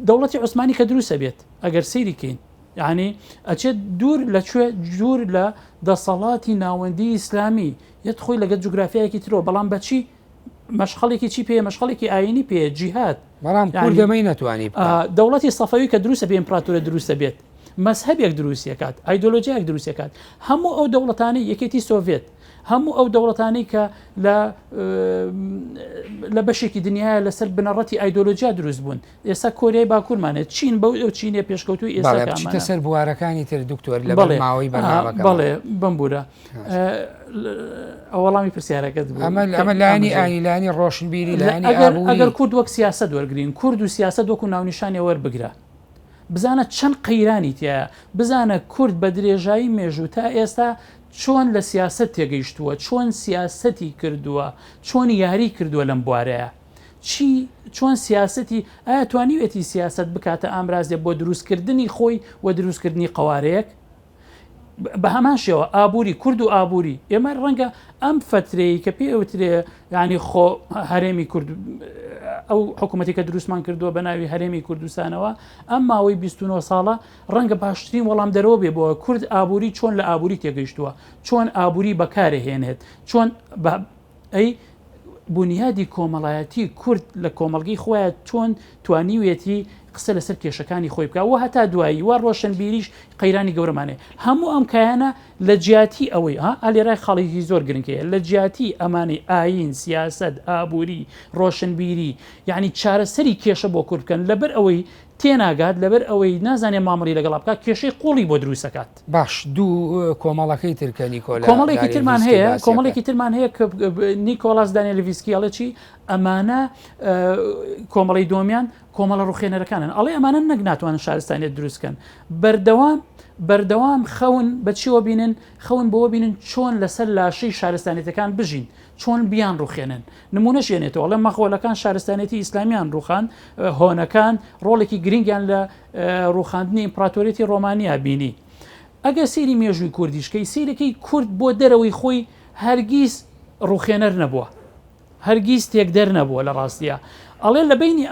Speaker 3: دەوڵەتی عوسمانی کە دروستە بێت ئەگەر سەیریکەین یعنی ئەچێت دوور لە دەسەڵاتی ناوەندی ئیسلامی یەت خۆی لەگەت جوگرافیایەکی ترەوە بەڵام بەچی مەشخەڵێکی چی پێ مەشخەڵێکی ئاینی پێ جیهاد
Speaker 1: بەڵام کوردەمەی نەتوانی
Speaker 3: دەوڵەتی سەفەوی کە دروستە پێ ئیمپراتۆرە دروستە بێت مەسهەبێک دروستیەکات ئایدۆلۆژیایەک دروستیەکات هەموو ئەو دەوڵەتانی یەکێتی سۆڤێت هەموو ئەو دەوڵەتانی کە لە بەشێکی دنیاە لەسەر بنەڕەتی ئایدۆلۆژیا دروست بوون ئێستا کۆریای باکوورمانێت چین بەو ئەو چینێ پێشکەوتوی
Speaker 1: ئێستا سەر بوارەکانی تر دکتۆر لە ماوەی بەڵێ
Speaker 3: بەڵێ بمبورە ئەوەڵامی پرسیارەکەت
Speaker 1: ئەمە لانی ئاینیلانی ڕۆشنبیری لانی
Speaker 3: ئەگەر کورد وەک سیاسەت وەرگین کورد و سیاسەت وەکو ناونیشانی وەربگرە بزانە چەند قەیرانی تایە بزانە کورد بە درێژایی مێژوو تا ئێستا چۆن لە سیاست تێگەیشتووە چۆن سیاسەتی کردووە چۆن یاری کردووە لەم بوارەیە چۆن سیاسەتی ئایا توانیوێتی سیاست بکاتە ئامرازێ بۆ دروستکردنی خۆی و دروستکردنی قوارەیەک بە هەمان شێوە ئابووری کورد و ئابووری ئێمە ڕەنگە ئەم فترەی کە پێوترێ ینی خۆ هەرێمی کورد ئەو حکوومەتی کە دروستمان کردووە بە ناوی هەرێمی کوردستانەوە ئەم ماوەی 29 ساڵە ڕەنگە باشترین وەڵام دەرەوە بێ بۆ کورد ئابووری چۆن لە ئابووری تێگەیشتووە چۆن ئابووری بەکارهێنێت چۆن ئەی بنیادی کۆمەڵایەتی کورد لە کۆمەڵگەی خۆیان چۆن توانیوێتی قسە لەسەر کێشەکانی خۆی بکە و هەتا دوایی وا ڕۆشنبیریش قەیرانی گەورەمانێ هەموو ئەم کایانە لە جیاتی ئەوەی ئالێرای خاڵێکی زۆر گرنگەیە لە جیاتی ئەمانەی ئاین سیاست ئابووری ڕۆشنبیری یعنی چارەسەری کێشە بۆ کورد بکەن لەبەر ئەوەی تێناگات لەبەر ئەوەی نازانێ مامەڵی لەگەڵ بکات کێشەی قوڵی بۆ دروستەکات
Speaker 1: باش دوو کۆمەڵەکەی ترکەنی
Speaker 3: کۆمەڵێکی ترمان هەیە کۆمەڵێکی ترمان هەیە کە نیکۆلاس دانیێلڤیسکیڵە چی ئەمانە کۆمەڵی دۆمیان کۆمەڵە ڕوخێنەرەکانن ئەڵێ ئەمانە نەک ناتوانن شارستانیت دروستکەن بەردەوام خەون بەچیوە بینن خەون بەوە بینن چۆن لەسەر لاشەی شارستانیەتەکان بژین چۆن بیان ڕوخێنن نمونەش ێنێتەوە ئەڵێ مەخۆلەکان شارستانێتی ئیسلامیان ڕوخان هۆنەکان ڕۆڵێکی گرنگیان لە ڕوخاندنی ئیمپراتۆریەتی ڕۆمانیا بینی ئەگەر سێری مێژووی کوردیشکەی سیرەکەی کورد بۆ دەرەوەی خۆی هەرگیز ڕوخێنەر نەبووە هەرگیز تێکدەر نەبووە لە ڕاستیە ئەڵێ لە بینی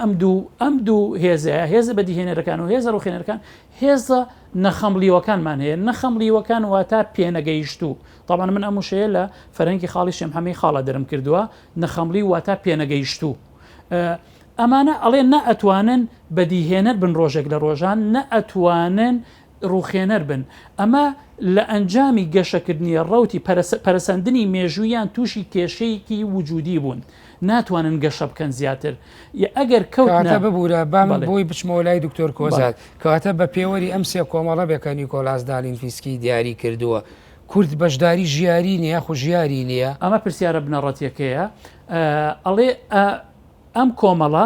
Speaker 3: ئەم دوو هێزەیە هێزە بەدیهێنەرەکان و هێزە ڕوخێنەرەکان هێزە نەخەمڵیوەکانمان هەیە نەخەمڵیوەکان واتە پێنەگەیشتوو طبعا من ئەم وشەیە لە فەرەنگی خاڵی شێمحەمەی خاڵە دەرم کردووە نەخەمڵی واتە پێنەگەیشتوو ئەمانە ئەڵێ نە ئەتوانن بەدیهێنەر بن ڕۆژێک لە ڕۆژان نە ئەتوانن ڕوخێنەر بن ئەمە لە ئەنجامی گەشەکردنی ڕەوتی پەرسەندنی مێژوویان تووشی کێشەیەکی وجودی بوون ناتوانن گەشە بکەن زیاتر ئەگەر کەوتە
Speaker 1: ببوورە بام بۆی بچمەوە لای دکتۆر کۆزات کەواتە بە پێوەری ئەم سێ کۆمەڵە بێکە نیکۆلاس دانیێلڤیسکی دیاری کردووە کورد بەشداری ژیاری نییە خو ژیاری نییە
Speaker 3: ئەمە پرسیارە بنەڕەتیەکەیە ئەڵێ ئەم کۆمەڵە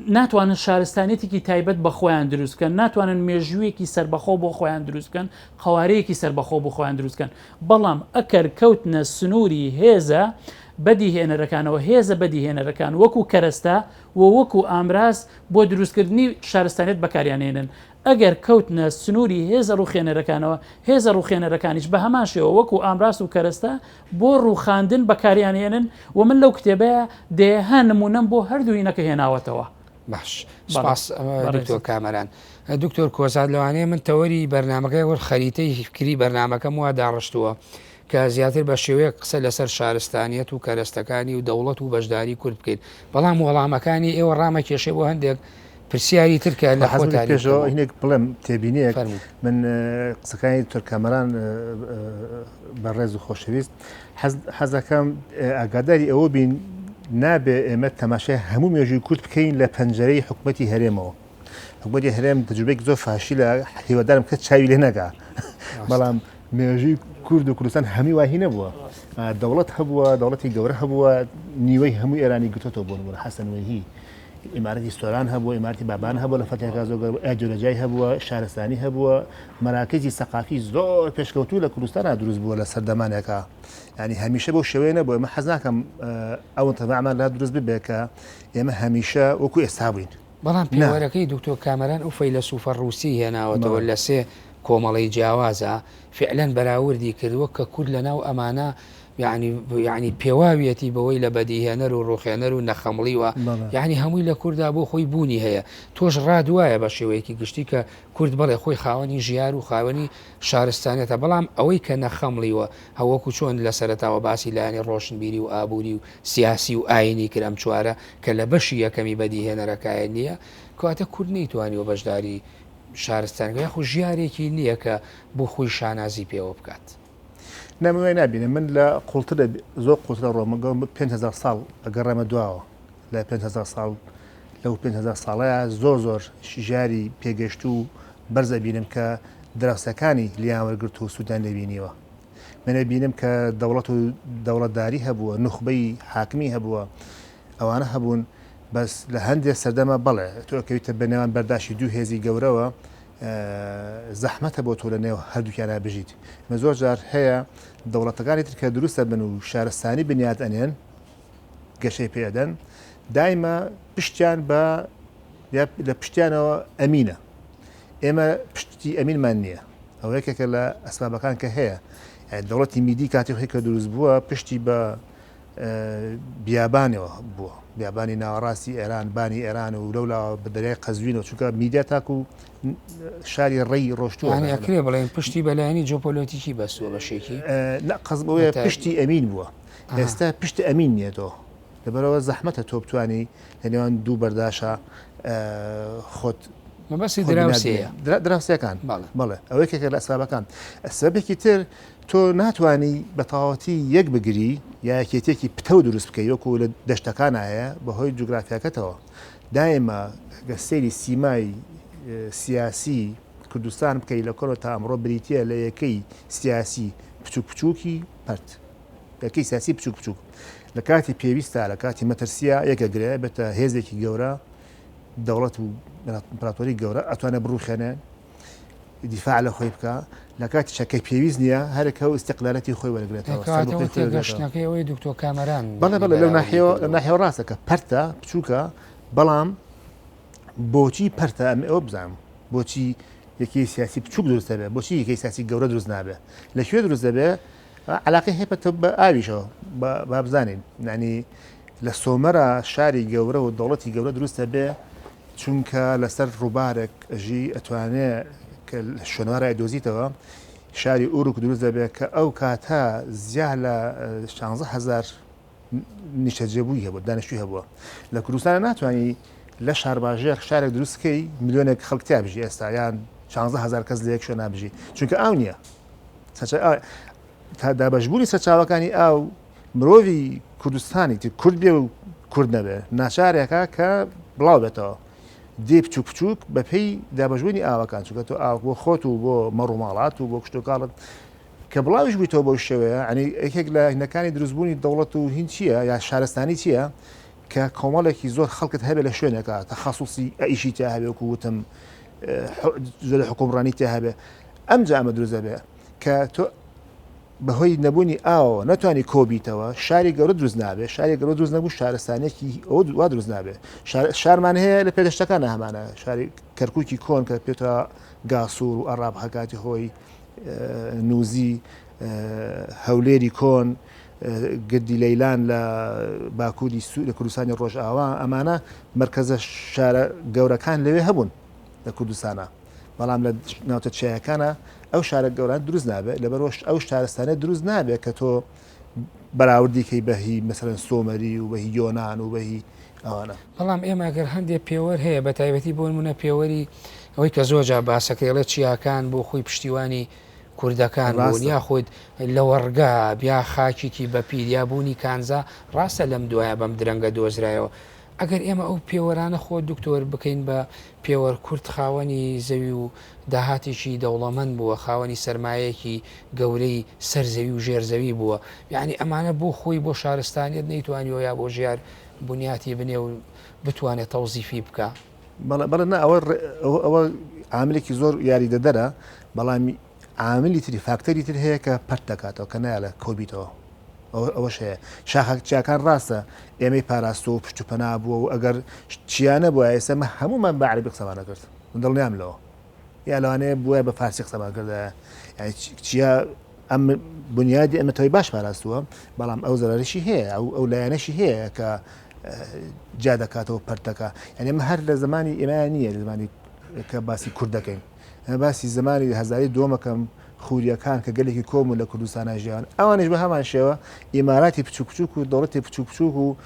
Speaker 3: ناتوانن شارستانێتێکی تایبەت بە خۆیان دروستکەن ناتوانن مێژوویەکی سربەخۆ بۆ خۆیان دروستکەن خەوارەیەکی سربەخۆ بۆ خۆیان دروستکەن بەڵام ئەکەر کەوتنە سنووری هێزە بەدیهێنەرەکانەوە هێزە بەدیهێنەرەکان وەکو کەرەستا و وەکو ئامراز بۆ دروستکردنی شارستانێت بەکاریانێنن ئەگەر کەوتنە سنووری هێزە ڕوخێنەرەکانەوە هێزە ڕوخێنەرەکانیش بە هەمان شێوە وەکو ئامراس و کەرەستا بۆ ڕوخاندن بەکاریانێنن و من لەو کتێبەیە دێها نمونەم بۆ هەردووی نەکە هێناوەتەوە
Speaker 1: باش سپاس دکتۆر کامەران دکتۆر کۆزاد لەوانەیە من تەوەری بەرنمەکەی وەر خەریتەی فکری بەرنمەکەم وا داڕشتووە کە زیاتر بە شێوەیە قسە لەسەر شارستانیەت و کەرەستەکانی و دەوڵەت و بەشداری کورد بکەیت بەڵام وەڵامەکانی ئێوە ڕامە کێشێ بۆ هەندێک پرسیاری ترکە لە
Speaker 2: پێشەوە هینێک بڵێم تێبینەیەک من قسەکانی تورکەمەران بەڕێز و خۆشەویست حەزەکەم ئاگاداری ئەوە بین نابێ ئێمە تەماشای هەموو مێژووی کورد بکەین لە پەنجەرەی حکوومەتی هەرێمەوە حکوومەتی هەرێم تەجروبەیەکی زۆر فاشی لە هیوادارم کە چاوی لێ نەگا بەڵام مێژووی کورد و کوردستان هەمی واهی نەبووە دەوڵەت هەبووە دەوڵەتی گەورە هەبووە نیوەی هەموو ئێرانی گرتوتەوە بۆ نمونە حەسەن وەیهی ئیمارەتی سۆران هەبووە ئیمارەتی بابان هەبووە لە فەتێکا زۆر ئەجۆلەجای هەبووە شارستانی هەبووە مەراکزی سەقافی زۆر پێشکەوتوو لە کوردستانە دروست بووە لە سەردەمانێکە ینی هەمیشە بەو شێوەیە نەبووە ئێمە حەز ناکەم ئەو تەبعمان لا دروست ببێ کە ئێمە هەمیشە وەکو ئێستا بووین
Speaker 1: بەڵام پێوەرەکەی دکتۆر کامەران ئەو فەیلسوفە ڕووسی هێناوەتەوە لە سێ کۆمەڵی جیاوازە فعلەن بەراوردی کردووە کە کورد لەناو ئەمانە یعنی پێواویەتی بەوەی لە بەدیهێنەر و ڕوخێنەر و نەخەمڵیوە یعنی هەمووی لە کووردا بۆ خۆی بوونی هەیە تۆش ڕادوایە بە شێوەیەکی گشتی کە کورد بڵێ خۆی خاوەنی ژیار و خاوەنی شارستانێتە بەڵام ئەوەی کە نەخەمڵیوە هەوەکو چۆن لە سەرەتاوە باسی لایەنی ڕۆشنبیری و ئابووری و سیاسی و ئاینی کرد ئەم چوارە کە لە بەشی یەکەمی بەدیهێنەرەکایە نییە کەواتە کورد نەیتوانیوە بەشداری شارستانگە یاخو ژیارێکی نییە کە بۆ خۆی شانازی پێوە بکات.
Speaker 2: نامەوەی نبینێ من لە قوڵتر زۆر قوترە ڕۆمەگەم 5,000 ساڵ ئەگەڕێمە دواوە لە 5,000 ساڵ لەو 5,000 ساڵەیە زۆر ژیاری پێگەشت و بەرزە بینم کە دراوسەکانی لیانوەرگرت و سوودان لێبینیوە منە بینم کە دەوڵەت و دەوڵەتداری هەبووە نخبەی حاکمی هەبووە ئەوانە هەبوون بەس لە هەندێک سەردەمە بەڵێ تۆکەویتە بەنێوان بەرداشی دوو هێزی گەورەوە زەحمەتە بۆ تۆ لە نێو هەردووکیانە بژیت مە زۆر جار هەیە دەوڵەتەکانی تر کە دروستە بن و شارستانی بنیاد ئەنێن گەشەی پێدەن دایمە پشتیان بە لە پشتیانەوە ئەمینە ئێمە پشتی ئەمینمان نییە ئەو یەکێکە لە ئەسبابەکان کە هەیە دەوڵەتی میدی کاتی خۆی کە دروست بووە پشتی بە بیابانەوە بووە بیابانی ناوەڕاستی ئێران بانی ئێران و لەولا بە دەریای قەزوینەوە چونکە میدیا تاکو و شاری ڕێی ڕۆشتووەکرێ
Speaker 1: بڵێن پشتی بەلایانی جۆپۆلۆتیکی بەستووە بەشێکی
Speaker 2: قەزبەوەی پشتی ئەمین بووە ئێستا پشتی ئەمین نیێتەوە لەبەرەوە زەحمەتە تۆ بتوانی لە نێوان دوو بەرداشە خۆت
Speaker 1: مەبەسی دراوسەیە
Speaker 2: دراوسەکان بەڵێ ئەوەیەکێکە لە ئەسبابەکان سەبێکی تر تۆ ناتوانانی بە تەواوەتی یەک بگری یا یەکێتێکی پتە و دروست بکەی وەکو لە دەشتەکان هەیە بەهۆی جوگرافیاکەتەوە دائما سەیری سیمای سیاسی کوردستان بکەی لە کۆڵ تا ئەمڕۆ بریتە لە یەکەی سیاسی بچووکی پەرت یەکەی سیاسی بچووک لە کاتی پێویستە لە کاتی مەترسیە یەکەگرێ بێتە هێزێکی گەورە دەوڵەت و ئیمپراتۆری گەورە ئەتوانە بڕوخێنێ دیفاع لە خۆی بکە لە کاتی شەکەی پێویست نییە هەرێکە و استقلالەتی خۆی وەرگێتەوە
Speaker 1: گەشتەکەی دکتۆر کامەران
Speaker 2: بەڵێ لەو ناحیەوە ڕاستەکە پەرتە بچووکە بەڵام بۆچی پەرتە ئەمە ئەوە بزانم بۆچی یەکی سیاسی بچووک دروست دەبێت بۆچی یەکەی سیاسی گەورە دروست نابێت لەکوێ دروست دەبێت علاقی هەیەتە بە ئاویشەوە با بزانین نانی لە سۆمەرە شاری گەورە و دەوڵەتی گەورە دروستە بێ چونکە لەسەر ڕووبارێک ئەژی ئەتوانێت کە شوێنوارای دۆزیتەوە شاری ئوروک دروست دەبێت کە ئەو کاتە زیاد لە 16,000 نیشتەجێبووی هەبوو دانیشتوی هەبووە لە کوردستانە ناتوانانی لە شارباژێر شارێک دروستکەی میلیۆنێک خەڵکتیا بژی ئێستا یان 16,000 کەس لە یەک شوێن نابژی چونکە ئاو نییە تا دابەشبوونی سەرچاوەکانی ئاو مرۆڤی کوردستانی کورد بێ و کورد نەبێ ناچارێکە کە بڵاو بێتەوە دێ بچووک بەپێی دابەشبوونی ئاوەکان چونکە تۆ ئاو بۆ خۆت و بۆ مەڕ و ماڵات و بۆ کشتتۆکاڵت کە بڵاویش بوویتەوە بۆ شێوەیە ئەنی یەکێک لە هینەکانی دروستبوونی دەوڵەت و هین چییە یا شارستانی چییە کە کۆمەڵێکی زۆر خەڵکت هەبێت لە شوێنێکە تەخەسوسی ئەئیشی تیا هەبێ وەکو وتم زۆر حکومڕانی تیا هەبێ ئەمجا ئەمە دروست دەبێ کە تۆ بەهۆی نەبوونی ئاوە ناتوانانی کۆبیتەوە شاری گەورە دروست نابێت شاری گەورە دروست نەبوو شارستانێکی ئەوە وا دروست نابێت شارمان هەیە لە پێدەشتەکانە هەمانە شاری کەرکووکی کۆن کە پێێتە گاسوور و ئەڕاب هەکاتی خۆی نووزی هەولێری کۆن گردی لەیلان لە باکووری لە کوردستانی ڕۆژئاوا ئەمانە مرکزە شارە گەورەکان لەوێ هەبوون لە کوردستانە بەڵام لە ناوچە چیاکانە ئەو شارە گەوران دروست نابێت لەبەرەوەش ئەو شارستانە دروست نابێت کە تۆ بەراوردیکەی بەهی مەسەرەن سۆمەری و بەهی یۆناان و بەهی ئەوانە
Speaker 1: بەڵام ئێمەگەر هەندێک پێوەەر هەیە بە تایبەتی بۆ نمونە پێوەری ئەوەی کە زۆرجار باسەکەڵە چیاکان بۆ خۆی پشتیوانی کوردەکان بوون یا خۆت لە وەرگا بیا خاکیکی بە پیریابوونی کانزا ڕاستە لەم دوایە بەم درەنگە دۆزرایەوە ئەگەر ئێمە ئەو پێوەرانە خۆ دکتۆر بکەین بە پێوەەر کورد خاوەنی زەوی و داهاتێکی دەوڵەمەند بووە خاوەنی سەرمایەکی گەورەی سەرزەوی و ژێرزەوی بووە یعنی ئەمانە بۆ خۆی بۆ شارستانیت نەیتوانیەوە یا بۆ ژیار بنیاتی بنێ و بتوانێت تەوزیفی بکە
Speaker 2: بەڵێ ئەوە عاملێکی زۆر یاری دەدەرە بەڵامی عاملی تری فاکتەری تر هەیە کە پەت دەکاتەوە کە نایە لە کۆبیتەوە ئەوەش هەیە شاخک چیاکان ڕاستە ئێمەی پاراستۆ و پشتوپەنا بووە و ئەگەر چیانە بووە ئێسمە هەمومان بە عەربی قسەمانە کرد دڵنیام لەوە یا لەوانەیە بووە بە فارسی قسەمان کردە چیا ئەم بنیادی ئەمە تۆی باش پاراستووە بەڵام ئەو زەرەرشی هەیە ئەو لایەنەشی هەیە کە جا دەکاتەوە پەرتەکە یعنی ئەمە هەر لە زمانی ئێمە نییە لە زمانی کە باسی کورد دەکەین باسی زمانی هەزاری دووەمەکەم خوریەکان کە گەلێکی کۆم و لە کوردستانە ژیان ئەوانش بە هەمان شێوە ئیماراتی بچووک و دەوڵەتی بچووک و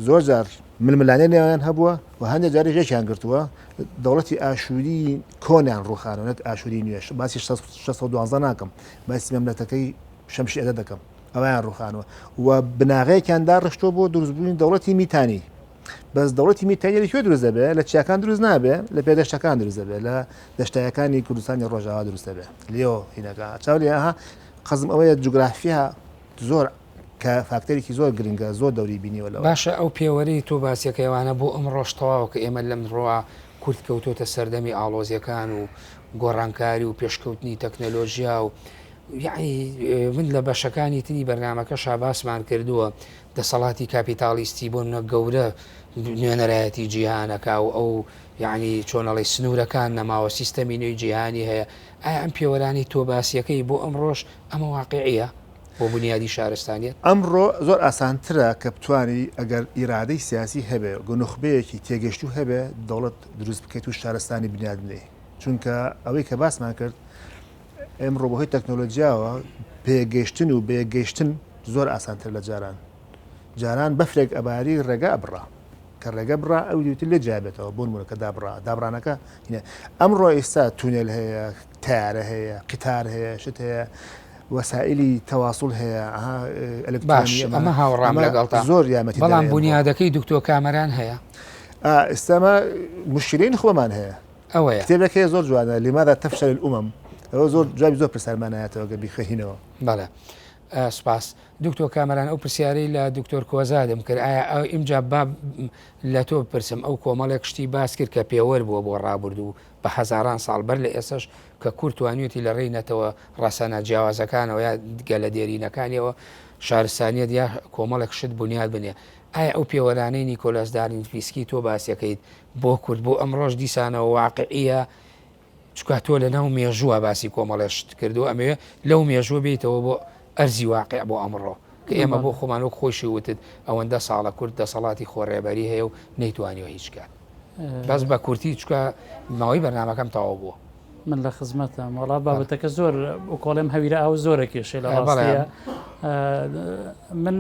Speaker 2: زۆر جار ململانە نێوان هەبووە و هەندێک جاری ژێکیان گرتووە دەوڵەتی ئاشووری کۆنیان ڕووخانەوەت ئاشووری نوێش باسی 1612 ناکەم باسی مەملەتەکەی شەمشی ئەدە دەکەم ئەویان ڕووخانەوە و بناغەیەکیان داڕشتۆ بۆ دروستبوونی دەوڵەتی میتانی بەس دەوڵەتی میتانی لەکوێ دروست دەبێت لە چیاکان دروست نابێت لە پێدەشتەکان دروست دەبێت لە دەشتایەکانی کوردستانی ڕۆژاوا دروست دەبێت لێەوە هینەکە چاولێها قەزم ئەوەیە جوگرافیا زۆر کە فاکتەرێکی زۆر گرنگە زۆر دەوری بینیوە
Speaker 1: باشە ئەو پێوەری تۆ باسیەکەیوانە بۆ ئەم ڕۆژتەواو کە ئێمە لەم ڕۆوە کورد کەوتۆتە سەردەمی ئاڵۆزیەکان و گۆڕانکاری و پێشکەوتنی تەکنەلۆژیا و یعنی من لە بەشەکانی تری بەرنامەکەشا باسمان کردووە دەسەڵاتی کاپیتالیستی بۆ منە گەورە نوێنەرایەتی جیهانەکە و ئەو یعنی چۆنەڵی سنوورەکان نەماوە سیستەمی نوێی جیهانی هەیە ئایا ئەم پێوەرانی تۆ باسیەکەی بۆ ئەم ڕۆژ ئەمە واقعیە بۆ بنیادی شارستانیت
Speaker 2: ئەمڕۆ زۆر ئاسانترە کە بتوانانی ئەگەر ئیرادەی سیاسی هەبێ گونخبەیەکی تێگەشت و هەبێ دەوڵەت دروست بکەیت و شارستانی بنیاد بدەیت چونکە ئەوەی کە باسمان کرد ئەمڕۆ بەهۆی تەکنۆلۆژیاوە پێگەشتن و بێگەشتن زۆر ئاسانتر لە جاران بەفرێک ئەباری ڕێگا بڕا کە ڕێگە بڕا ئەو دیوتی لێ جابێتەوە بۆ نمونەکە دابڕانەکە ئەمڕۆ ئێستا تونێل هەیە تارە هەیە قیتار هەیە شت هەیە وەسائلی تەواصل هەیە
Speaker 1: باش ئەمە هاوڕام لەگەڵتا
Speaker 2: زۆر یامەتی
Speaker 1: بەڵام بنیادەکەی دکتۆر کامەران هەیە
Speaker 2: ئێستامە مشکلین خۆمان هەیە
Speaker 1: ئەوەیە
Speaker 2: کتێبەکەی زۆر جوانە لماذا تفشل الأمم ئەوە زۆر جوابی زۆر پرسەرمانایەتەوە گە بیخەینەوە
Speaker 1: بەڵێ سپاس دکتۆر کامەران ئەو پرسیارەی لە دکتۆر کۆزادم کرد ئایا ئیمجا با لە تۆ بپرسم ئەو کۆمەڵێک شتی باس کرد کە پێوەەر بووە بۆ ڕابرد و بە هەزاران ساڵ بەر لە ئێسش کە کورد توانیوەتی لە ڕێینەتەوە ڕاستانە جیاوازەکانەوە یا گە لە دێرینەکانیەوە شارستانیت یا کۆمەڵێک شت بنیاد بنێ ئایا ئەو پێوەرانەی نیکۆلاس دارنفیسکی تۆ باسیەکەیت بۆ کورد بۆ ئەم ڕۆژ دیسانەوە واقعیە چکە تۆ لە ناو مێژووە باسی کۆمەڵێشت کردو ئەمەوێ لەو مێژوە بیتەوە بۆ ئەرزی واقع بۆ ئەمڕۆ کە ئێمە بۆ خۆمانۆک خۆشی وتت ئەوەندە ساڵە کورد دەسەڵاتی خۆڕێبەری هەیە و نەیتوانیوە هیچ کات بەس بە کورتی چکە ماوەی بەرنامەکەم تەواو بووە
Speaker 3: من لە خزمەتم وڵا بابەتەکە زۆر وکۆڵێم هەویرە ئەو زۆرە کێشێ لە ڕاستیە من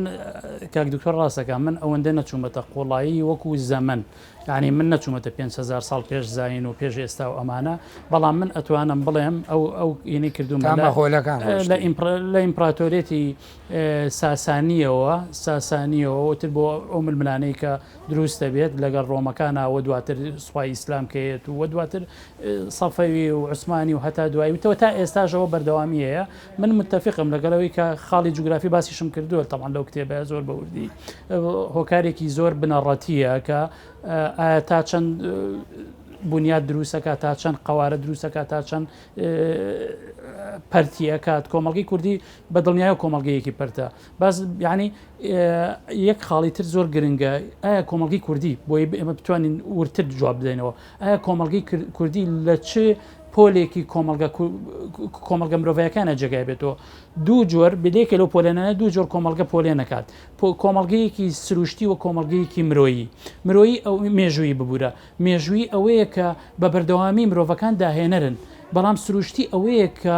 Speaker 3: کاک دکتۆر ڕاستەکە من ئەوەندە نەچوومەتە قوڵایی وەکو زەمن یعنی من نەچوومەتە 500 ساڵ پێش زین و پێش ئێستا و ئەمانە بەڵام من ئەتوانم بڵێم ئەو ینی کردوم لە ئیمپراتۆرێتی ساسانیەوە وتر بۆ ئەو ململانەی کە دروست دەبێت لەگەڵ ڕۆمەکانە و دواتر سوپای ئیسلام کەیت و دواتر سەفەوی و عوسمانی و هەتا دوایی وتەوە تا ئێستاژەوە بەردەوامی هەیە من متفقم لەگەڵەوەی کە خاڵی جوگرافی باسیشم کردووە تەمان لەو کتێبە زۆر بەوردی هۆکارێکی زۆر بنەڕەتیە کە ئایا تا چەند بنیاد دروستەکە تا چەند قوارە دروستەکە تا چەند پەرتیەکات کۆمەڵگەی کوردی بە دڵنیایە کۆمەڵگەیەکی پەرتە باز یعنی یەک خاڵی تر زۆر گرنگە ئایا کۆمەڵگەی کوردی بۆی ئێمە بتوانین ورتر جواب بدەینەوە ئایا کۆمەڵگەی کوردی لە چ پۆلێکی کۆمەلگە مرۆڤەکانە جێگای بێتەوە. دوو جۆر بدێکە لەو پۆلێنانە دوو جۆر کۆمەلگە پۆلێ نەکات. کۆمەلگەیەکی سروشتی و کۆمەلگەیەکی مرۆیی ئەو مێژووی ببوورە. مێژووی ئەوەیە کە بە بەردەوامی مرۆڤەکان داهێنەرن، بەڵام سروشتی ئەوەیە کە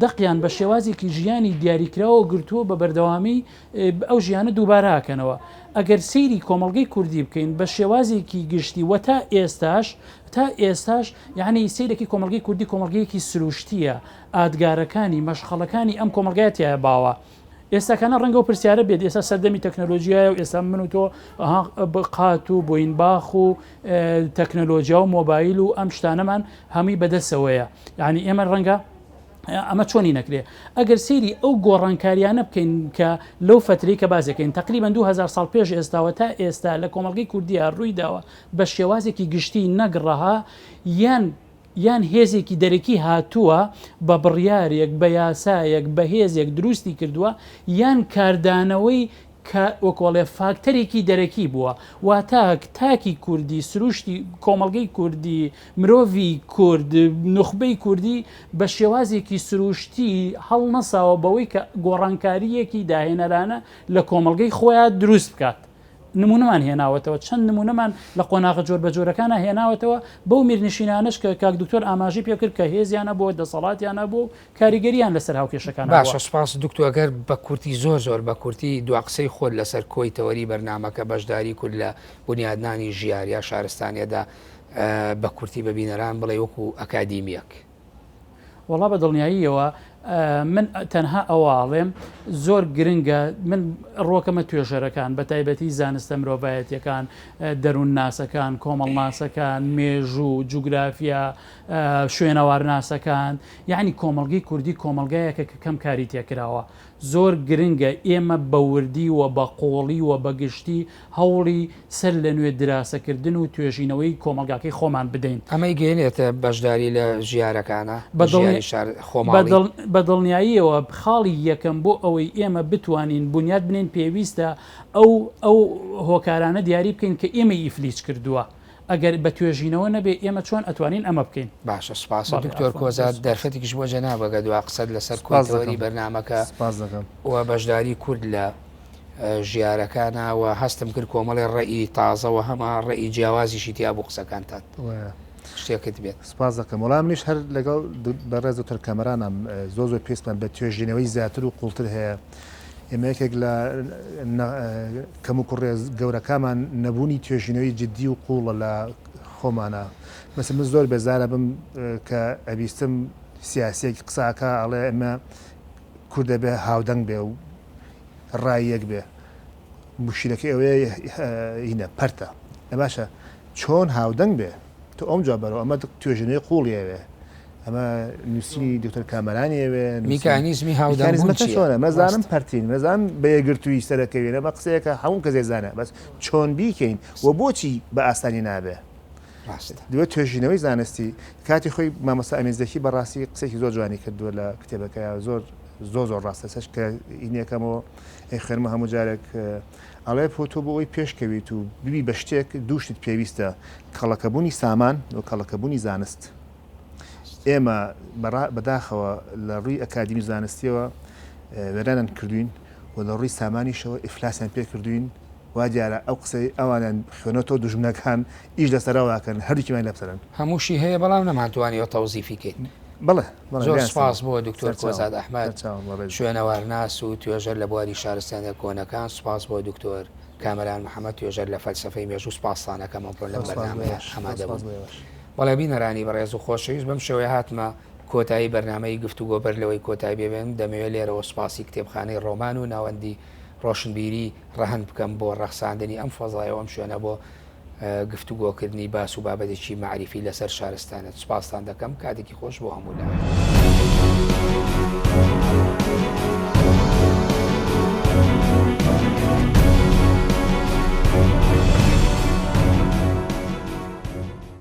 Speaker 3: دەقیان بە شێوازێکی ژیانی دیاریکراوە گرتووە بە بەردەوامی ئەو ژیانە دووباراکەنەوە. ئەگەر سەیری کۆمەلگەی کوردی بکەین بە شێوازێکی گشتی و تا ئێستاش یعنی سیرێکی کۆمەلگەی کوردی کۆمەلگەیەکی سروشتیە، ئادگارەکانی مەشخەڵەکانی ئەم کۆمەلگایەتیە باوە. ئێستاکانە ڕەنگە و پرسیارە بێت، ئێستا سەردەمی تەکنەلۆژیایە و ئێستا من و تۆ قات و بۆینباخ و تەکنەلۆژیا و مۆبایل و ئەم شتانەمان هەمووی بەدەستەوەیە. یعنی ئێمە ڕەنگە ئەمە چۆنی نەکرێ. ئەگەر سەیری ئەو گۆڕانکاریانە بکەین کە لەو فترەی کە بازەکەین تقریبا 2000 ساڵ پێش ئێستاوە تا ئێستا لە کۆمەلگەی کوردیە ڕوویداوە بە شێوازێکی گشتی نەگڕەها یان هێزێکی دەرەکی هاتووە بە بڕیارێک بە یاسایەک بە هێزێک دروستی کردووە یان کاردانەوەی وەکۆڵێ فاکتەرێکی دەرەکی بووە. واتە تاکی کوردی سروشتی کۆمەلگەی کوردی مرۆڤی کورد نخبەی کوردی بە شێوازێکی سروشتی هەڵ نەساوە بەوەی کە گۆڕانکاریەکی داهێنەرانە لە کۆمەلگەی خۆیان دروست بکات. نمونەمان هێناوەتەوە، چەند نمونەمان لە قۆناغە جۆر بە جۆرەکانە هێناوەتەوە بەو میرنشینانش کە کاک دکتۆر ئاماژی پێکرد کە هێزیانە بۆ دەسەڵاتیانە بۆ کاریگەریان لەسەر هاوکێشەکان.
Speaker 1: باشە سپاس دکتۆر بە کورتی زۆر بە کورتی دواقسەی خۆت لەسەر کۆی تەوەری بەرنامەکە بەشداری کورد لە بنیادنانی ژیاریا شارستانیەدا بە کورتی بەبینەران بڵێ وەکو ئەکادیمیەک.
Speaker 3: وەڵا بە دڵنیاییەوە من تەنها ئەواڵێم زۆر گرنگە من ڕۆکەمە توێژەرەکان بە تایبەتی زانستە مرۆڤایەتیەکان دەروون ناسەکان کۆمەڵ ناسەکان مێژوو جوگرافیا شوێنەوار ناسەکان یعنی کۆمەلگەی کوردی کۆمەلگایەکە کە کەم کاری تێکراوە. زۆر گرنگە ئێمە بە وردی و بە قۆڵی و بە گشتی هەوڵی سەر لە نوێ دراسەکردن و توێژینەوەی کۆمەلگاکەی خۆمان بدەین.
Speaker 1: ئەمەی گەێنێتە بەشداری لە ژیارەکانە
Speaker 3: بە دڵنیاییەوە خاڵی یەکەم بۆ ئەوەی ئێمە بتوانین بنیاد بنین پێویستە ئەو هۆکارانە دیاری بکەین کە ئێمە ئیفلیچ کردووە. ئەگەر بە توێژینەوە نەبێ ئێمە چۆن ئەتوانین ئەمە بکەین.
Speaker 1: باشە سپاس دکتۆر کۆزات دەرفەتێکیش بۆ جەنابەگە دوا قسەت لەسەر کۆتەوەری بەرنامەکە و بەشداری کورد لە ژیارەکانەوە هەستم کرد کۆمەڵی ڕێی تازەوە هەمە ڕێی جیاوازیشی تیا بۆ قسەکانتان شتێکت بێت.
Speaker 2: سپاس دەکەم وەڵام منیش هەر لەگەڵ بەڕێز دکتۆر کامەرانم زۆر پێستمان بە توێژینەوەی زیاتر و قوڵتر هەیە. ئێمە یەکێک لە کەم و کوڕێ گەورەکەمان نەبوونی توێژینەوەی جددی و قوڵە لە خۆمانە. مەسە من زۆر بێزارە بم کە ئەبیستم سیاسێکی قساکە ئەڵێ ئێمە کوردە بێ هاودەنگ بێ و ڕایەک بێ مشکلەکە ئەوەیە هینە پەرتە باشە چۆن هاودەنگ بێ تۆ ئەم جابەرەوە ئەمە توێژینەوەی قوڵیەوێ ئەمە نووسینی دکتۆر کامەرانیەوێ
Speaker 1: میکانیزمی هاودانگمەتە
Speaker 2: چۆنە مەزانم پەرتین مەزانم بەیەگرتووی سەرەکەوێنە بە قسەیەکە هەموو کە زێزانە بەس چۆن بیکەین و بۆچی بە ئاسانی نابێ دوێت توێژینەوەی زانستی کاتی خۆی مامەستا ئەمێزدەکی بەڕاستی قسێکی زۆر جوانی کردووە لە کتێبەکە زۆر ڕاستە سەش کە ئینەکەمەوە خوێنمە هەموو جارێک ئەڵێ تۆ بۆ ئەوی پێشکەویت و ببی بە شتێک دووشت پێویستە کەڵەکەبوونی سامان و کەڵەکەبوونی زانست. ئێمە بەداخەوە لە ڕووی ئەکادیمی زانستیەوە وێرانان کردوین و لە ڕووی سامانیشەوە ئیفلاسیان پێ کردوین وا دیارە ئەو قسەی ئەوانیان خوێنەوە دژمنەکان ئیش لەسەرەوەکەن هەردووکیمان لەبسەرن
Speaker 1: هەمووشی هەیە بەڵام نەماتوانیەوە تەوزیفیکەین.
Speaker 2: بەڵێ
Speaker 1: زۆر سپاس بۆ دکتۆر کۆزاد ئەحمەد شوێنەوارناس و توێژەر لە بواری شارستانە کۆنەکان سپاس بۆ دکتۆر کامەران محەممەد توێژەر لە فەلسەفەی مێژوو سپاسانەکەمە پڕ لە بەرنامەیە ئەمادەبوو. بەڵێ بینەرانی بەڕێز و خۆشەویست بەم شێوەیە هاتمە کۆتایی بەرنامەی گفتوگۆ بەر لەوەی کۆتایی بێبێن دەمەوێت لێرەوە سپاسی کتێبخانەی ڕۆمان و ناوەندی ڕۆشنبیری ڕەهن بکەم بۆ ڕەخساندنی ئەم فەزایەوە ئەم شوێنە بۆ گفتوگۆکردنی باس و بابەتێکی معریفی لەسەر شارستانە سپاسان دەکەم کاتێکی خۆش بۆ هەموو لای.